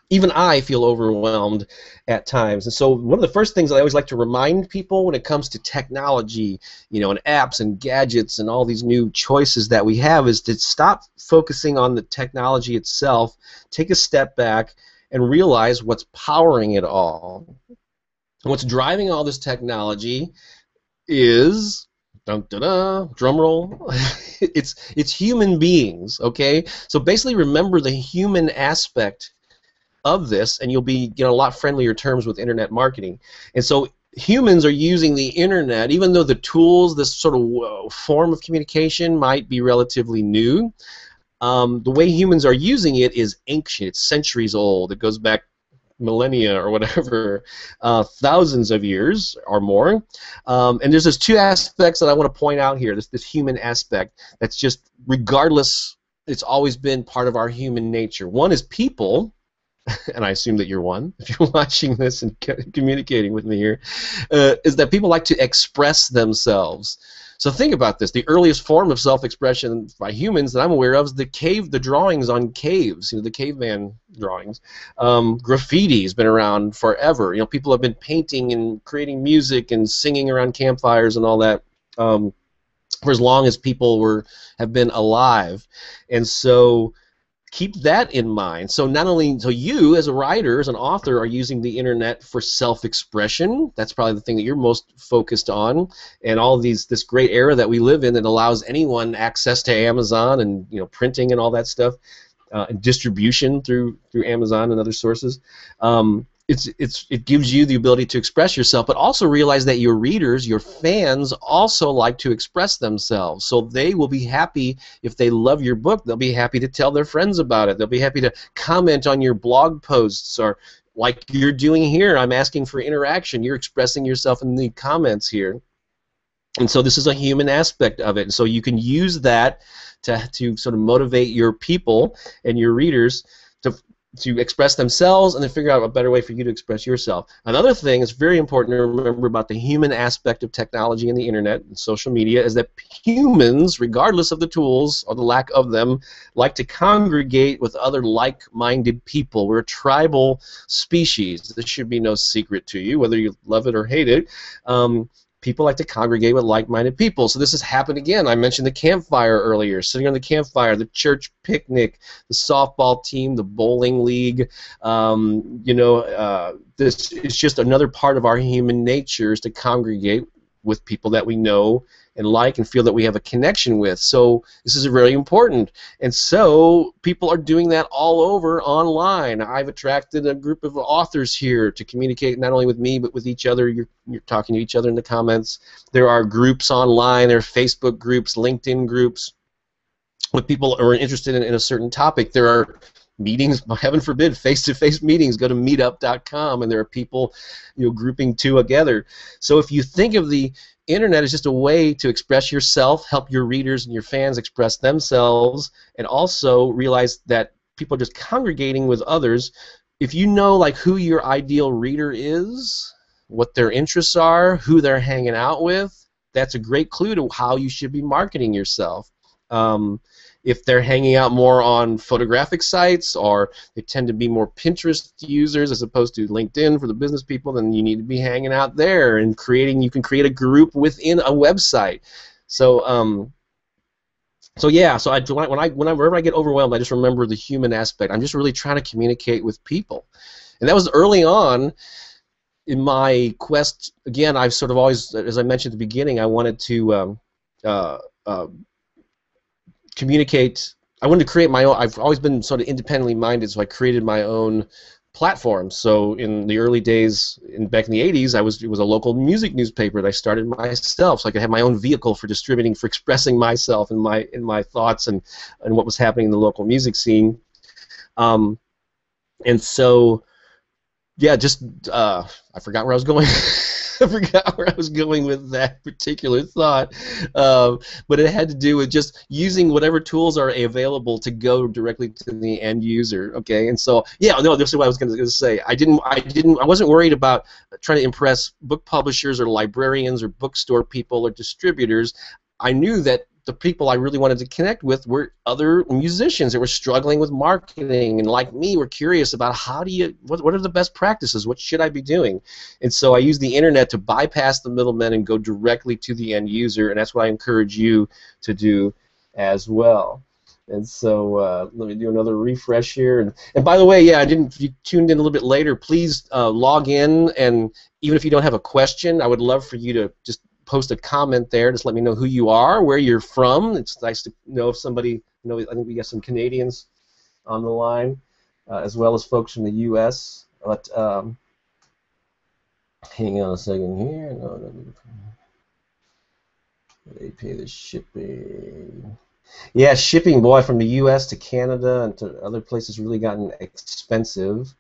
Even I feel overwhelmed at times. And so one of the first things I always like to remind people when it comes to technology, you know, and apps and gadgets and all these new choices that we have is to stop focusing on the technology itself, take a step back, and realize what's powering it all. And what's driving all this technology is, dun, dun, dun, drum roll, it's human beings, okay? So basically remember the human aspect of this, and you'll be a lot friendlier terms with internet marketing. And so humans are using the internet, even though the tools, this sort of form of communication might be relatively new. The way humans are using it is ancient. It's centuries old. It goes back millennia or whatever, thousands of years or more. And there's those two aspects that I want to point out here, this human aspect that's just, regardless, it's always been part of our human nature. One is people, and I assume that you're one, if you're watching this and communicating with me here, is that people like to express themselves. So think about this. The earliest form of self-expression by humans that I'm aware of is the drawings on caves, the caveman drawings. Graffiti has been around forever. People have been painting and creating music and singing around campfires and all that for as long as people have been alive. And so keep that in mind. So not only you as a writer, as an author, are using the internet for self-expression. That's probably the thing that you're most focused on, and all this great era that we live in that allows anyone access to Amazon and printing and all that stuff, and distribution through Amazon and other sources. It gives you the ability to express yourself, but also realize that your readers, your fans, also like to express themselves. So they will be happy if they love your book. They'll be happy to tell their friends about it. They'll be happy to comment on your blog posts, or like you're doing here. I'm asking for interaction. You're expressing yourself in the comments here. And so this is a human aspect of it. And so you can use that to sort of motivate your people and your readers to express themselves, and then figure out a better way for you to express yourself. Another thing that's very important to remember about the human aspect of technology and the internet and social media is that humans, regardless of the tools or the lack of them, like to congregate with other like-minded people. We're a tribal species. This should be no secret to you, whether you love it or hate it. People like to congregate with like-minded people. So this has happened again. I mentioned the campfire earlier, sitting on the campfire, the church picnic, the softball team, the bowling league. This is just another part of our human nature, is to congregate with people that we know and like and feel that we have a connection with. So this is very important. And so people are doing that all over online. I've attracted a group of authors here to communicate not only with me but with each other. You're talking to each other in the comments. There are groups online. There are Facebook groups, LinkedIn groups with people who are interested in a certain topic. There are meetings, heaven forbid, face-to-face meetings. Go to meetup.com, and there are people grouping together. So if you think of the internet as just a way to express yourself, help your readers and your fans express themselves, and also realize that people are just congregating with others, if you know like who your ideal reader is, what their interests are, who they're hanging out with, that's a great clue to how you should be marketing yourself. If they're hanging out more on photographic sites, or they tend to be more Pinterest users as opposed to LinkedIn for the business people, then you need to be hanging out there and creating. You can create a group within a website. So so yeah, so whenever I get overwhelmed, I just remember the human aspect. I'm just really trying to communicate with people, and that was early on in my quest. Again, I've sort of always, as I mentioned at the beginning, I wanted to communicate. I wanted to create my own. I've always been sort of independently minded, so I created my own platform. So in the early days, back in the 80s, it was a local music newspaper that I started myself, so I could have my own vehicle for distributing, for expressing myself and my thoughts and what was happening in the local music scene. And so, yeah, just I forgot where I was going. I forgot where I was going with that particular thought, but it had to do with just using whatever tools are available to go directly to the end user. Okay, and so yeah, no, this is what I was going to say. I wasn't worried about trying to impress book publishers or librarians or bookstore people or distributors. I knew that the people I really wanted to connect with were other musicians that were struggling with marketing, and like me, were curious about what are the best practices, what should I be doing? And so I used the internet to bypass the middlemen and go directly to the end user, and that's what I encourage you to do as well. And so let me do another refresh here. And by the way, yeah, if you tuned in a little bit later, please log in, and even if you don't have a question, I would love for you to just post a comment there. Just let me know who you are, where you're from. It's nice to know if somebody, I think we got some Canadians on the line, as well as folks from the U.S. But hang on a second here. No, they pay the shipping. Yeah, shipping, boy, from the U.S. to Canada and to other places really gotten expensive.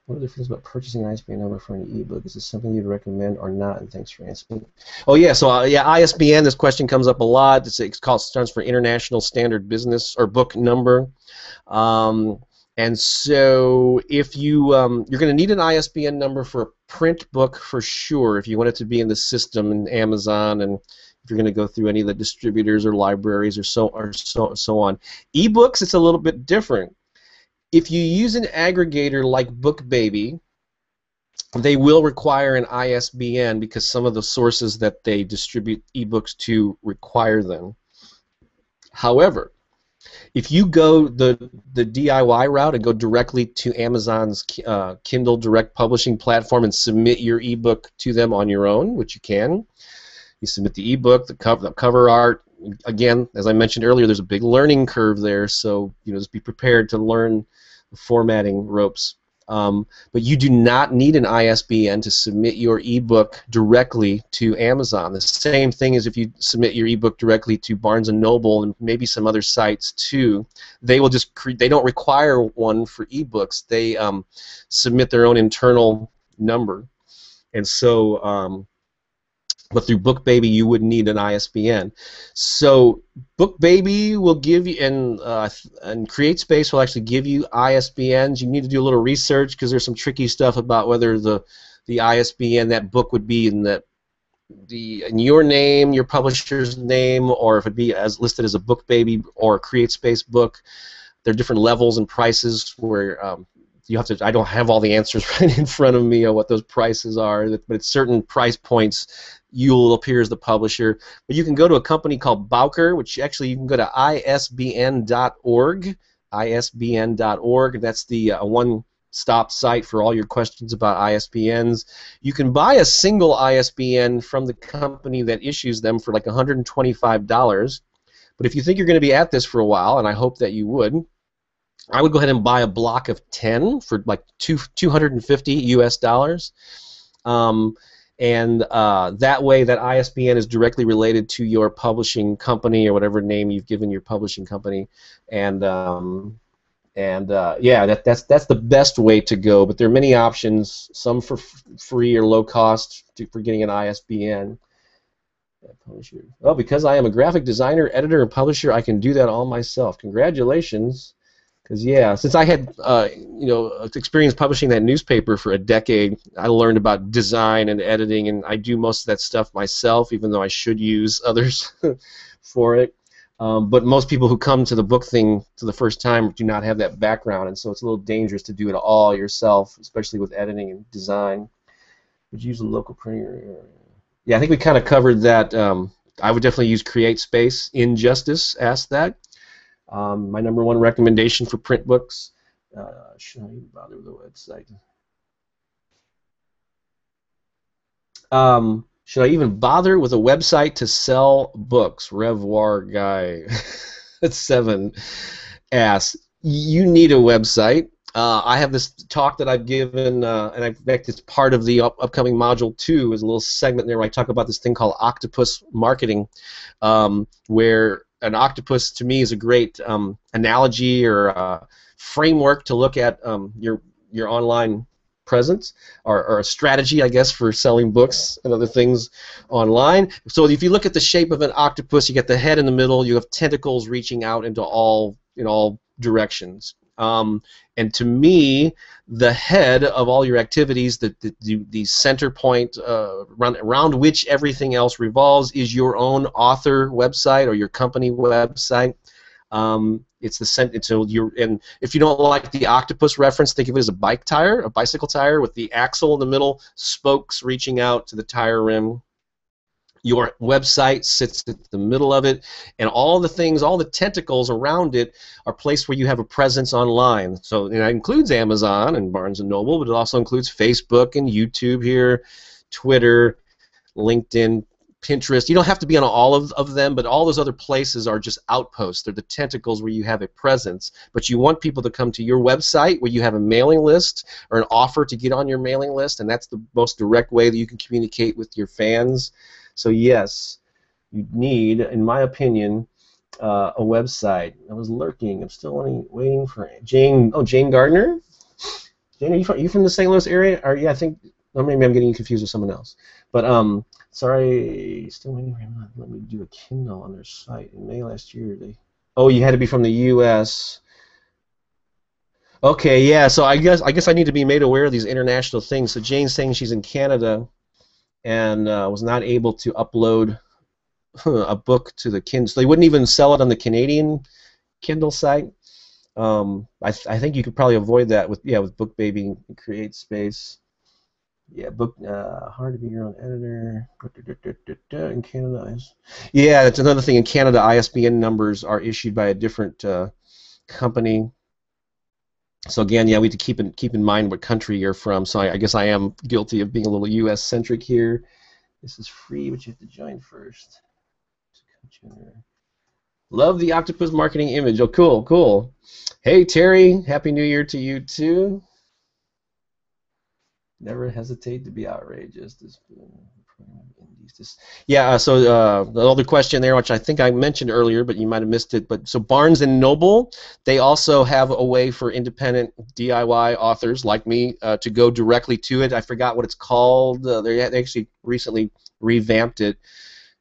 What are the feelings about purchasing an ISBN number for an ebook? Is this something you'd recommend or not? And thanks for answering. Oh yeah, so yeah, ISBN. This question comes up a lot. It's called, stands for International Standard Business or Book Number. And so if you're going to need an ISBN number for a print book for sure, if you want it to be in the system in Amazon, and if you're going to go through any of the distributors or libraries or so on. Ebooks, it's a little bit different. If you use an aggregator like BookBaby, they will require an ISBN because some of the sources that they distribute ebooks to require them. However, if you go the DIY route and go directly to Amazon's Kindle Direct Publishing platform and submit your ebook to them on your own, which you can, you submit the ebook, the cover art. Again, as I mentioned earlier, there's a big learning curve there, so just be prepared to learn the formatting ropes. But you do not need an ISBN to submit your ebook directly to Amazon. The same thing as if you submit your ebook directly to Barnes & Noble and maybe some other sites too. They will just they don't require one for ebooks. They submit their own internal number, and so. But through BookBaby, you would need an ISBN. So BookBaby will give you, and CreateSpace will actually give you ISBNs. You need to do a little research because there's some tricky stuff about whether the ISBN, that book would be in in your name, your publisher's name, or if it'd be as listed as a BookBaby or a CreateSpace book. There are different levels and prices where you have to. I don't have all the answers right in front of me on what those prices are, but at certain price points, you'll appear as the publisher. But you can go to a company called Bowker, which actually you can go to isbn.org. isbn.org. That's the one-stop site for all your questions about ISBNs. You can buy a single ISBN from the company that issues them for like $125. But if you think you're going to be at this for a while, and I hope that you would, I would go ahead and buy a block of 10 for like $250 US. And that way, that ISBN is directly related to your publishing company or whatever name you've given your publishing company, and yeah, that's the best way to go. But there are many options, some for free or low cost for getting an ISBN. Oh, because I am a graphic designer, editor, and publisher, I can do that all myself. Congratulations. Because yeah, since I had experience publishing that newspaper for a decade, I learned about design and editing, and I do most of that stuff myself, even though I should use others for it. But most people who come to the book thing for the first time do not have that background, and so it's a little dangerous to do it all yourself, especially with editing and design. Would you use a local printer? Yeah, I think we kind of covered that. I would definitely use CreateSpace. Injustice asked that. My #1 recommendation for print books. Should I even bother with the website? Should I even bother with a website to sell books? Revoir guy at 7 asks. You need a website. I have this talk that I've given, and I think it's part of the upcoming module 2. Is a little segment there where I talk about this thing called octopus marketing, where an octopus to me is a great analogy or framework to look at your online presence or a strategy, I guess, for selling books and other things online. So if you look at the shape of an octopus, you get the head in the middle, you have tentacles reaching out into all directions. And to me, the head of all your activities, the center point around which everything else revolves, is your own author website or your company website. It's the and if you don't like the octopus reference, think of it as a bicycle tire with the axle in the middle, spokes reaching out to the tire rim. Your website sits at the middle of it, and all the things, all the tentacles around it are placed where you have a presence online. So that includes Amazon and Barnes & Noble, but it also includes Facebook and YouTube here, Twitter, LinkedIn, Pinterest. You don't have to be on all of them, but all those other places are just outposts. They're the tentacles where you have a presence. But you want people to come to your website where you have a mailing list or an offer to get on your mailing list, and that's the most direct way that you can communicate with your fans. So yes, you need, in my opinion, a website. I was lurking. I'm still waiting for Jane. Oh, Jane Gardner. Jane, are you from the St. Louis area? Or yeah, I think. Or maybe I'm getting confused with someone else. But sorry, still waiting for him. Let me do a Kindle on their site in May last year. Oh, you had to be from the U.S. Okay, yeah. So I guess I need to be made aware of these international things. So Jane's saying she's in Canada and was not able to upload a book to the Kindle. So they wouldn't even sell it on the Canadian Kindle site. I think you could probably avoid that with BookBaby and CreateSpace. Yeah, hard to be your own editor in Canada. Yeah, that's another thing. In Canada, ISBN numbers are issued by a different company. So again, yeah, we have to keep in mind what country you're from. So I guess I am guilty of being a little U.S.-centric here. This is free, but you have to join first. Love the octopus marketing image. Oh, cool, cool. Hey, Terry, Happy New Year to you, too. Never hesitate to be outrageous. Yeah, so the other question there, which I think I mentioned earlier, but you might have missed it. But so Barnes & Noble, they also have a way for independent DIY authors like me to go directly to it. I forgot what it's called. They actually recently revamped it.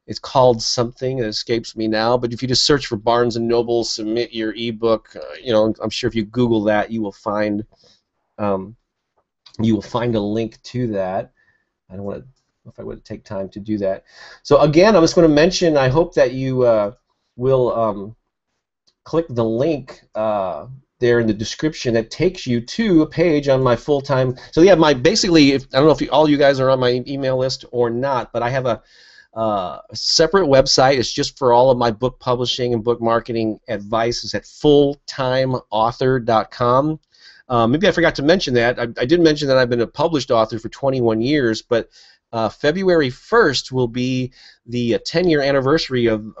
It's called something. It escapes me now. But if you just search for Barnes & Noble, submit your ebook. I'm sure if you Google that, you will find a link to that. I don't want to. If I would take time to do that. So again, I'm just going to mention, I hope that you will click the link there in the description that takes you to a page on my full-time. So yeah, basically, I don't know if all you guys are on my email list or not, but I have a separate website. It's just for all of my book publishing and book marketing advice. It's at fulltimeauthor.com. Maybe I forgot to mention that. I did mention that I've been a published author for 21 years, but February 1st will be the 10-year anniversary of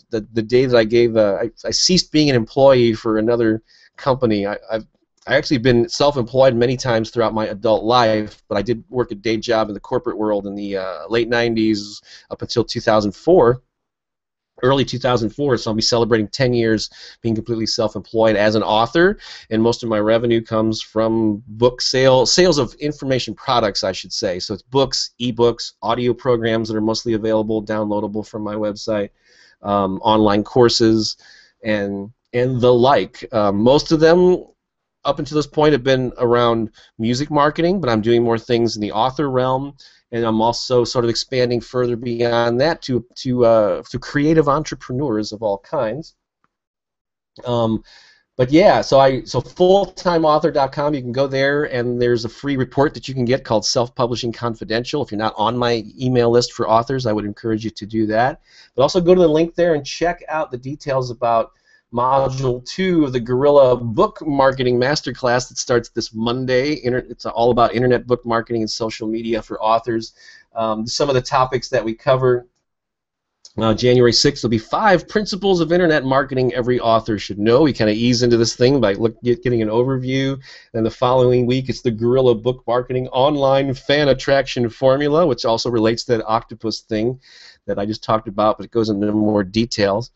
the day that I gave. I ceased being an employee for another company. I've actually been self-employed many times throughout my adult life, but I did work a day job in the corporate world in the late 90s up until 2004. Early 2004, so I'll be celebrating 10 years being completely self-employed as an author, and most of my revenue comes from book sales of information products, I should say. So it's books, ebooks, audio programs that are mostly available, downloadable from my website, online courses, and and the like. Most of them up until this point have been around music marketing, but I'm doing more things in the author realm, and I'm also sort of expanding further beyond that to creative entrepreneurs of all kinds. But yeah, so fulltimeauthor.com, you can go there, and there's a free report that you can get called Self-Publishing Confidential. If you're not on my email list for authors, I would encourage you to do that. But also go to the link there and check out the details about Module 2 of the Guerrilla Book Marketing Masterclass that starts this Monday. It's all about internet book marketing and social media for authors. Some of the topics that we cover. January 6th will be 5 principles of internet marketing every author should know. We kind of ease into this thing by getting an overview. And the following week, it's the Guerrilla Book Marketing Online Fan Attraction Formula, which also relates to that octopus thing that I just talked about, but it goes into more details.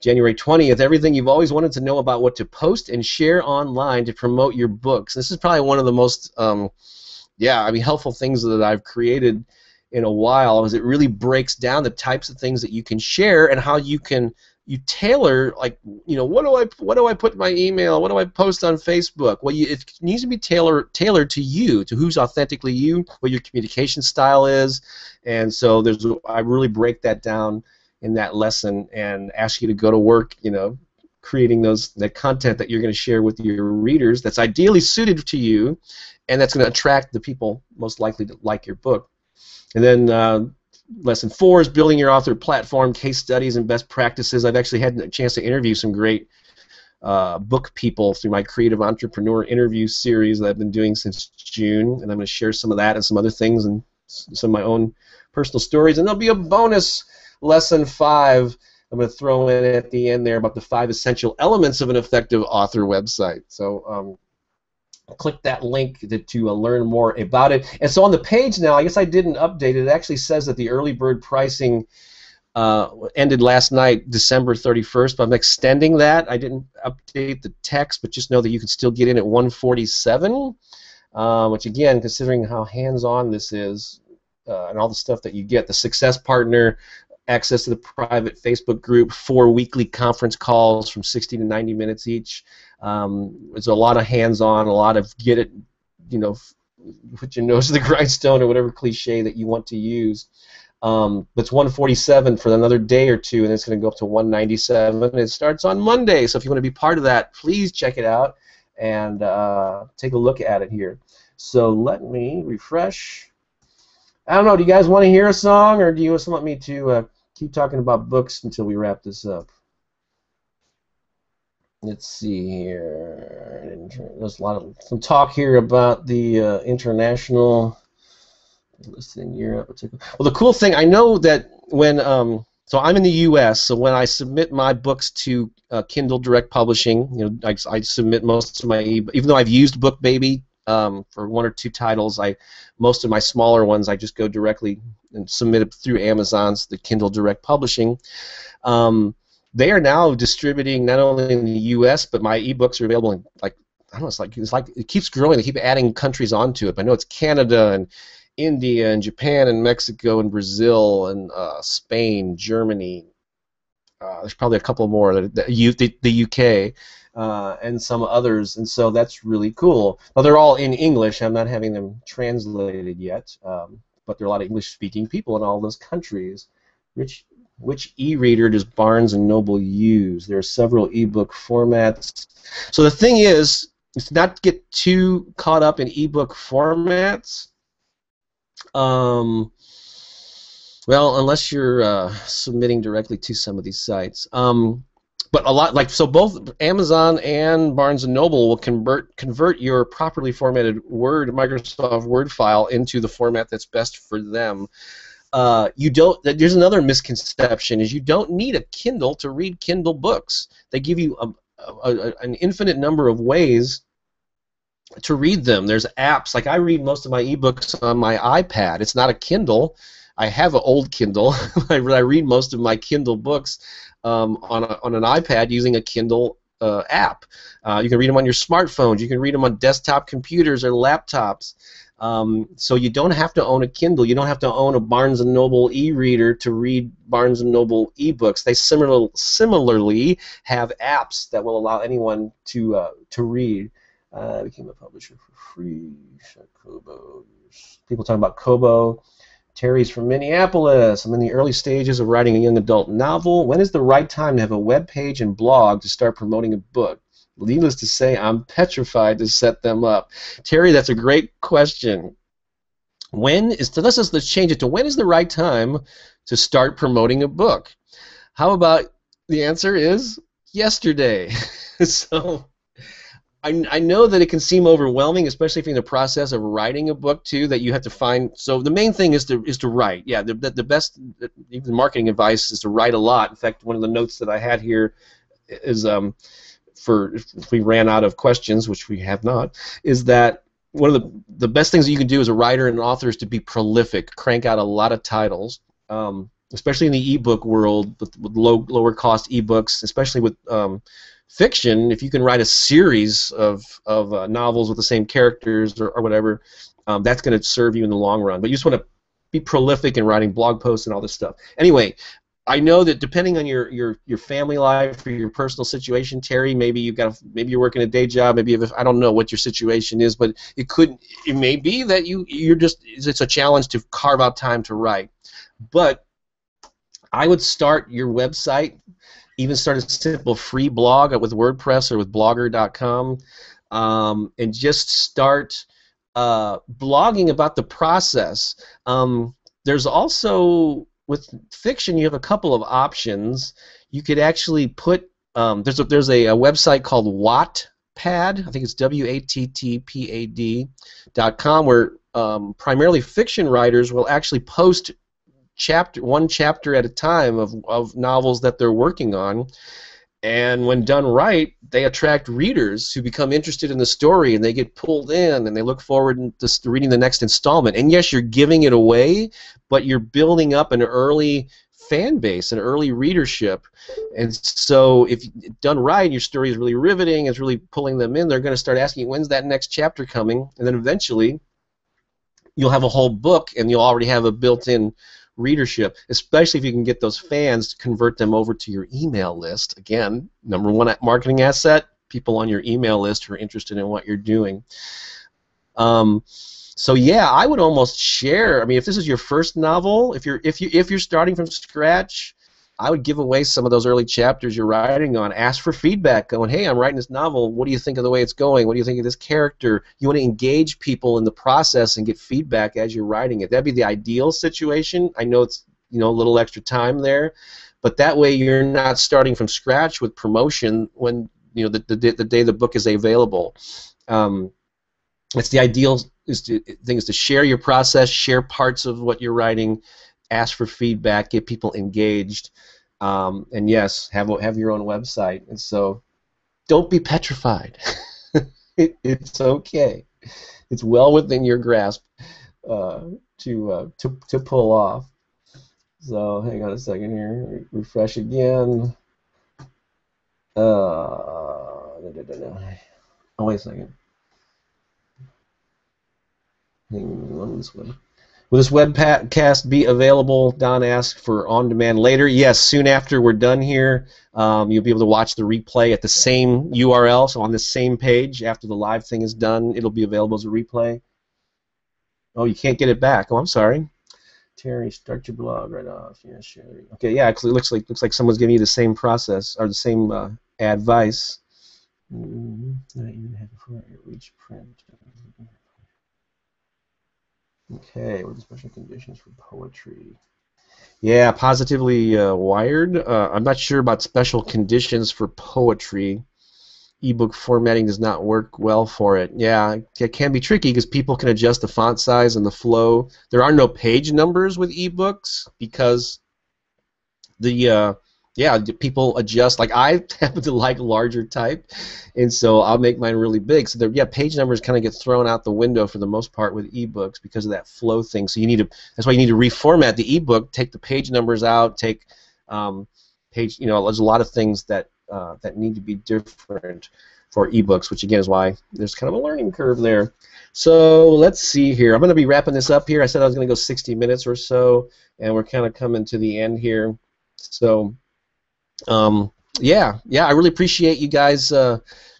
January 20th, everything you've always wanted to know about what to post and share online to promote your books. This is probably one of the most helpful things that I've created in a while, is it really breaks down the types of things that you can share and how you tailor, like, what do I put in my email, what do I post on Facebook? Well, it needs to be tailored to you, to who's authentically you, what your communication style is, and so I really break that down in that lesson and ask you to go to work, creating that content that you're going to share with your readers that's ideally suited to you, and that's going to attract the people most likely to like your book. And then lesson 4 is building your author platform, case studies, and best practices. I've actually had a chance to interview some great book people through my Creative Entrepreneur interview series that I've been doing since June, and I'm going to share some of that and some other things and some of my own personal stories. And there'll be a bonus lesson 5 I'm going to throw in at the end there about the 5 essential elements of an effective author website. So click that link to learn more about it. And so on the page now, I guess I didn't update it. It actually says that the early bird pricing ended last night, December 31st, but I'm extending that. I didn't update the text, but just know that you can still get in at $147, which again, considering how hands-on this is and all the stuff that you get, the Success Partner, access to the private Facebook group, 4 weekly conference calls from 60 to 90 minutes each. There's a lot of hands-on, a lot of put your nose to the grindstone or whatever cliche that you want to use. It's $147 for another day or two, and it's going to go up to $197. It starts on Monday, so if you want to be part of that, please check it out and take a look at it here. So let me refresh. I don't know, do you guys want to hear a song, or do you just want me to keep talking about books until we wrap this up? Let's see here. There's some talk here about the international listed in Europe. Well, the cool thing, I know that when so I'm in the U.S., so when I submit my books to Kindle Direct Publishing, I submit most of my even though I've used BookBaby for 1 or 2 titles, most of my smaller ones I just go directly and submit it through Amazon's the Kindle Direct Publishing. They are now distributing not only in the U.S., but my ebooks are available in, like, I don't know, it's like it keeps growing. They keep adding countries onto it. I know it's Canada and India and Japan and Mexico and Brazil and Spain, Germany. There's probably a couple more. The UK. And some others, and so that's really cool. Well, they're all in English. I'm not having them translated yet, but there are a lot of English-speaking people in all those countries. Which e-reader does Barnes & Noble use? There are several ebook formats. So the thing is not to get too caught up in ebook formats. Well, unless you're submitting directly to some of these sites. But a lot, so both Amazon and Barnes & Noble will convert your properly formatted Microsoft Word file into the format that's best for them. There's another misconception, is you don't need a Kindle to read Kindle books. They give you an infinite number of ways to read them. There's apps. Like, I read most of my ebooks on my iPad. It's not a Kindle. I have an old Kindle. I read most of my Kindle books on an iPad using a Kindle app. You can read them on your smartphones. You can read them on desktop computers or laptops. So you don't have to own a Kindle. You don't have to own a Barnes & Noble e-reader to read Barnes & Noble ebooks. They similarly have apps that will allow anyone to read. Became a publisher for free. Kobo. People talking about Kobo. Terry's from Minneapolis. I'm in the early stages of writing a young adult novel. When is the right time to have a web page and blog to start promoting a book? Needless to say, I'm petrified to set them up. Terry, that's a great question. Let's change it to when is the right time to start promoting a book? How about the answer is yesterday. So I know that it can seem overwhelming, especially if you're in the process of writing a book too, that you have to find. So the main thing is to write. Yeah, the best even marketing advice is to write a lot. In fact, one of the notes that I had here is for if we ran out of questions, which we have not, is that one of the best things that you can do as a writer and an author is to be prolific, crank out a lot of titles, especially in the ebook world with lower cost ebooks, especially with fiction. If you can write a series of novels with the same characters or whatever, that's going to serve you in the long run. But you just want to be prolific in writing blog posts and all this stuff. Anyway, I know that depending on your family life or your personal situation, Terry, maybe you're working a day job, maybe I don't know what your situation is, but it may be that it's a challenge to carve out time to write. But I would start your website, even start a simple free blog with WordPress or with Blogger.com, and just start blogging about the process. There's also, with fiction, you have a couple of options. You could actually put there's a website called Wattpad. I think it's WATTPAD.com, where primarily fiction writers will actually post one chapter at a time of novels that they're working on. And when done right, they attract readers who become interested in the story, and they get pulled in, and they look forward to reading the next installment. And yes, you're giving it away, but you're building up an early fan base, an early readership. And so if done right, your story is really riveting, it's really pulling them in, they're going to start asking, when's that next chapter coming? And then eventually, you'll have a whole book, and you'll already have a built-in readership, especially if you can get those fans to convert them over to your email list. Again, number one marketing asset, people on your email list who are interested in what you're doing. So yeah, I would almost share. I mean, if this is your first novel, if you're starting from scratch, I would give away some of those early chapters you're writing on. Ask for feedback, going, hey, I'm writing this novel. What do you think of the way it's going? What do you think of this character? You want to engage people in the process and get feedback as you're writing it. That'd be the ideal situation. I know it's a little extra time there, but that way you're not starting from scratch with promotion when the day the book is available. It's the ideal thing is to share your process, share parts of what you're writing, ask for feedback, get people engaged, and yes, have your own website. And so, don't be petrified. It's okay. It's well within your grasp to pull off. So, hang on a second here. Refresh again. Oh, wait a second. Hang on this one. Will this webcast be available, Don asked, for on-demand later? Yes, soon after we're done here, you'll be able to watch the replay at the same URL, so on the same page after the live thing is done, it'll be available as a replay. Oh, you can't get it back. Oh, I'm sorry. Terry, start your blog right off. Yeah, sure. Okay, yeah, actually, looks like someone's giving you the same process or the same advice. Not even have before I reach print. Okay, what are the special conditions for poetry? Yeah, Positively Wired. I'm not sure about special conditions for poetry. Ebook formatting does not work well for it. Yeah, it can be tricky because people can adjust the font size and the flow. There are no page numbers with ebooks because people adjust. Like I happen to like larger type, and so I'll make mine really big. So page numbers kind of get thrown out the window for the most part with ebooks because of that flow thing. So that's why you need to reformat the ebook, take the page numbers out, take page. There's a lot of things that need to be different. for ebooks, which again is why there's kind of a learning curve there. So let's see here. I'm going to be wrapping this up here. I said I was going to go 60 minutes or so, and we're kind of coming to the end here. So yeah, I really appreciate you guys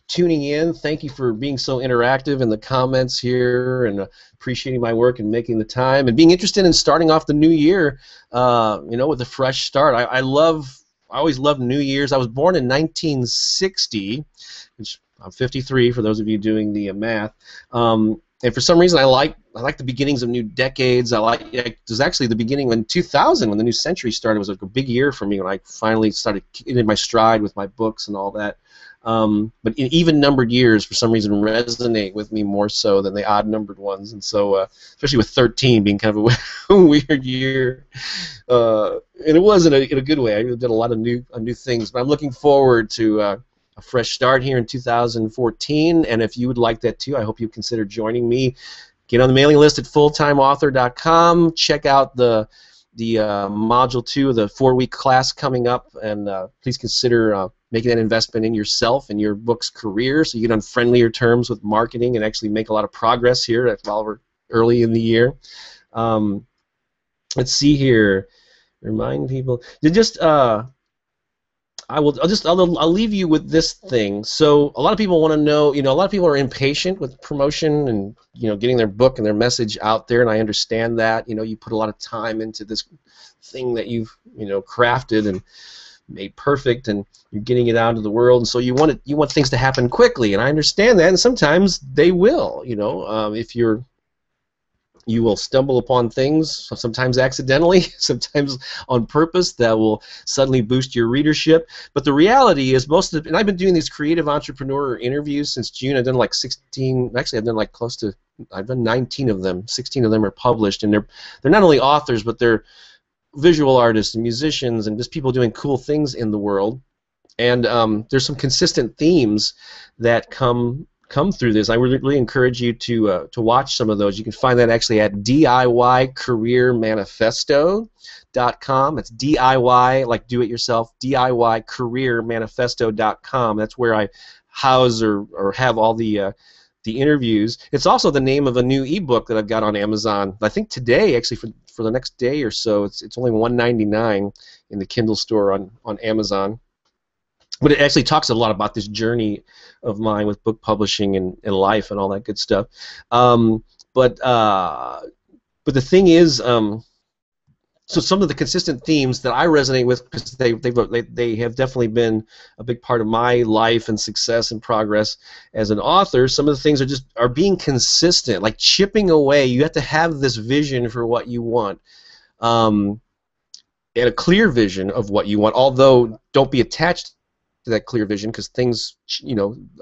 tuning in. Thank you for being so interactive in the comments here, and appreciating my work and making the time and being interested in starting off the new year, with a fresh start. I always loved New Year's. I was born in 1960, which I'm 53 for those of you doing the math. And for some reason, I like the beginnings of new decades. It was actually the beginning when 2000, when the new century started, was a big year for me when I finally started getting my stride with my books and all that. But in even-numbered years, for some reason, resonate with me more so than the odd-numbered ones. And so, especially with 13 being kind of a weird year, and it was in a good way. I did a lot of new things. But I'm looking forward to a fresh start here in 2014. And if you would like that too, I hope you consider joining me. Get on the mailing list at fulltimeauthor.com. Check out the Module 2 of the 4-week class coming up, and please consider making that investment in yourself and your book's career so you get on friendlier terms with marketing and actually make a lot of progress here while we're early in the year. Let's see here. Remind people. I'll leave you with this thing. So a lot of people want to know, a lot of people are impatient with promotion and, getting their book and their message out there, and I understand that. You put a lot of time into this thing that you've, crafted and made perfect, and you're getting it out into the world, and so you want things to happen quickly, and I understand that, and sometimes they will, if you will stumble upon things, sometimes accidentally, sometimes on purpose, that will suddenly boost your readership. But the reality is and I've been doing these creative entrepreneur interviews since June. I've done like 16, actually I've done I've done 19 of them. 16 of them are published, and they're not only authors, but they're visual artists and musicians and just people doing cool things in the world. And there's some consistent themes that come through this. I really encourage you to watch some of those. You can find that actually at DIYcareermanifesto.com. It's DIY, like do it yourself, DIYcareermanifesto.com. That's where I house or have all the interviews. It's also the name of a new ebook that I've got on Amazon. I think today, actually, for the next day or so, it's only $1.99 in the Kindle store on Amazon. But it actually talks a lot about this journey of mine with book publishing and life and all that good stuff. But the thing is, so some of the consistent themes that I resonate with, because they have definitely been a big part of my life and success and progress as an author. Some of the things are being consistent, like chipping away. You have to have this vision for what you want. And a clear vision of what you want, although don't be attached to that clear vision, because things,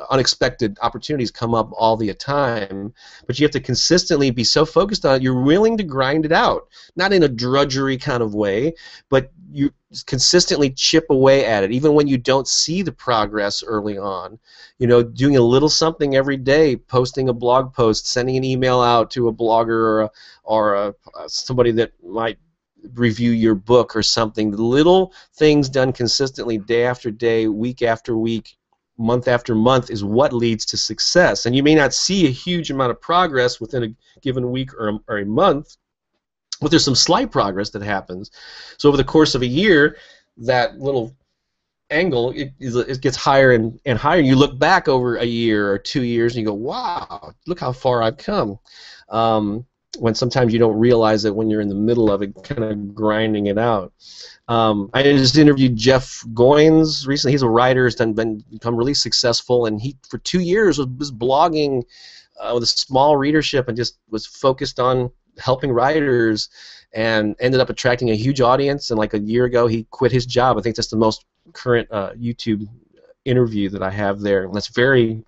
unexpected opportunities come up all the time. But you have to consistently be so focused on it, you're willing to grind it out, not in a drudgery kind of way, but you consistently chip away at it, even when you don't see the progress early on. Doing a little something every day, posting a blog post, sending an email out to a blogger or somebody that might review your book or something. The little things done consistently, day after day, week after week, month after month, is what leads to success. And you may not see a huge amount of progress within a given week or a month, but there's some slight progress that happens. So over the course of a year, that little angle, it gets higher and higher. You look back over a year or 2 years and you go, wow, look how far I've come. When sometimes you don't realize it when you're in the middle of it, kind of grinding it out. I just interviewed Jeff Goins recently. He's a writer, has become really successful, and he, for 2 years, was blogging with a small readership and just was focused on helping writers, and ended up attracting a huge audience. And like a year ago, he quit his job. I think that's the most current YouTube interview that I have there. And that's very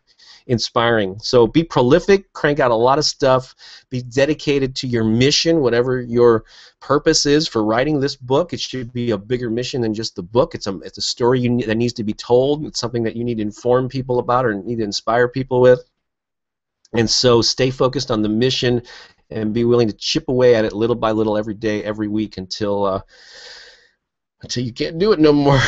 inspiring. So be prolific, crank out a lot of stuff, be dedicated to your mission, whatever your purpose is for writing this book. It should be a bigger mission than just the book. It's a story that needs to be told. It's something that you need to inform people about or need to inspire people with. And so stay focused on the mission and be willing to chip away at it little by little every day, every week, until until you can't do it no more,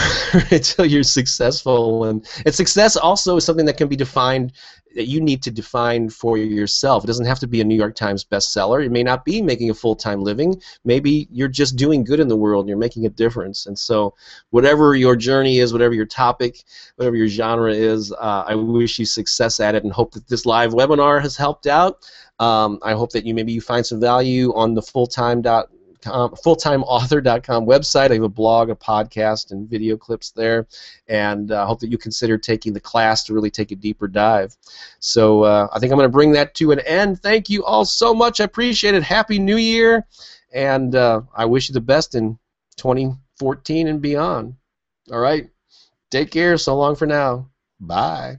until you're successful. And success also is something that can be defined, that you need to define for yourself. It doesn't have to be a New York Times bestseller. It may not be making a full-time living. Maybe you're just doing good in the world and you're making a difference. And so whatever your journey is, whatever your topic, whatever your genre is, I wish you success at it and hope that this live webinar has helped out. I hope that maybe you find some value on the fulltimeauthor.com website. I have a blog, a podcast, and video clips there, and I hope that you consider taking the class to really take a deeper dive. So I think I'm going to bring that to an end. Thank you all so much. I appreciate it. Happy New Year, and I wish you the best in 2014 and beyond. All right, take care. So long for now. Bye.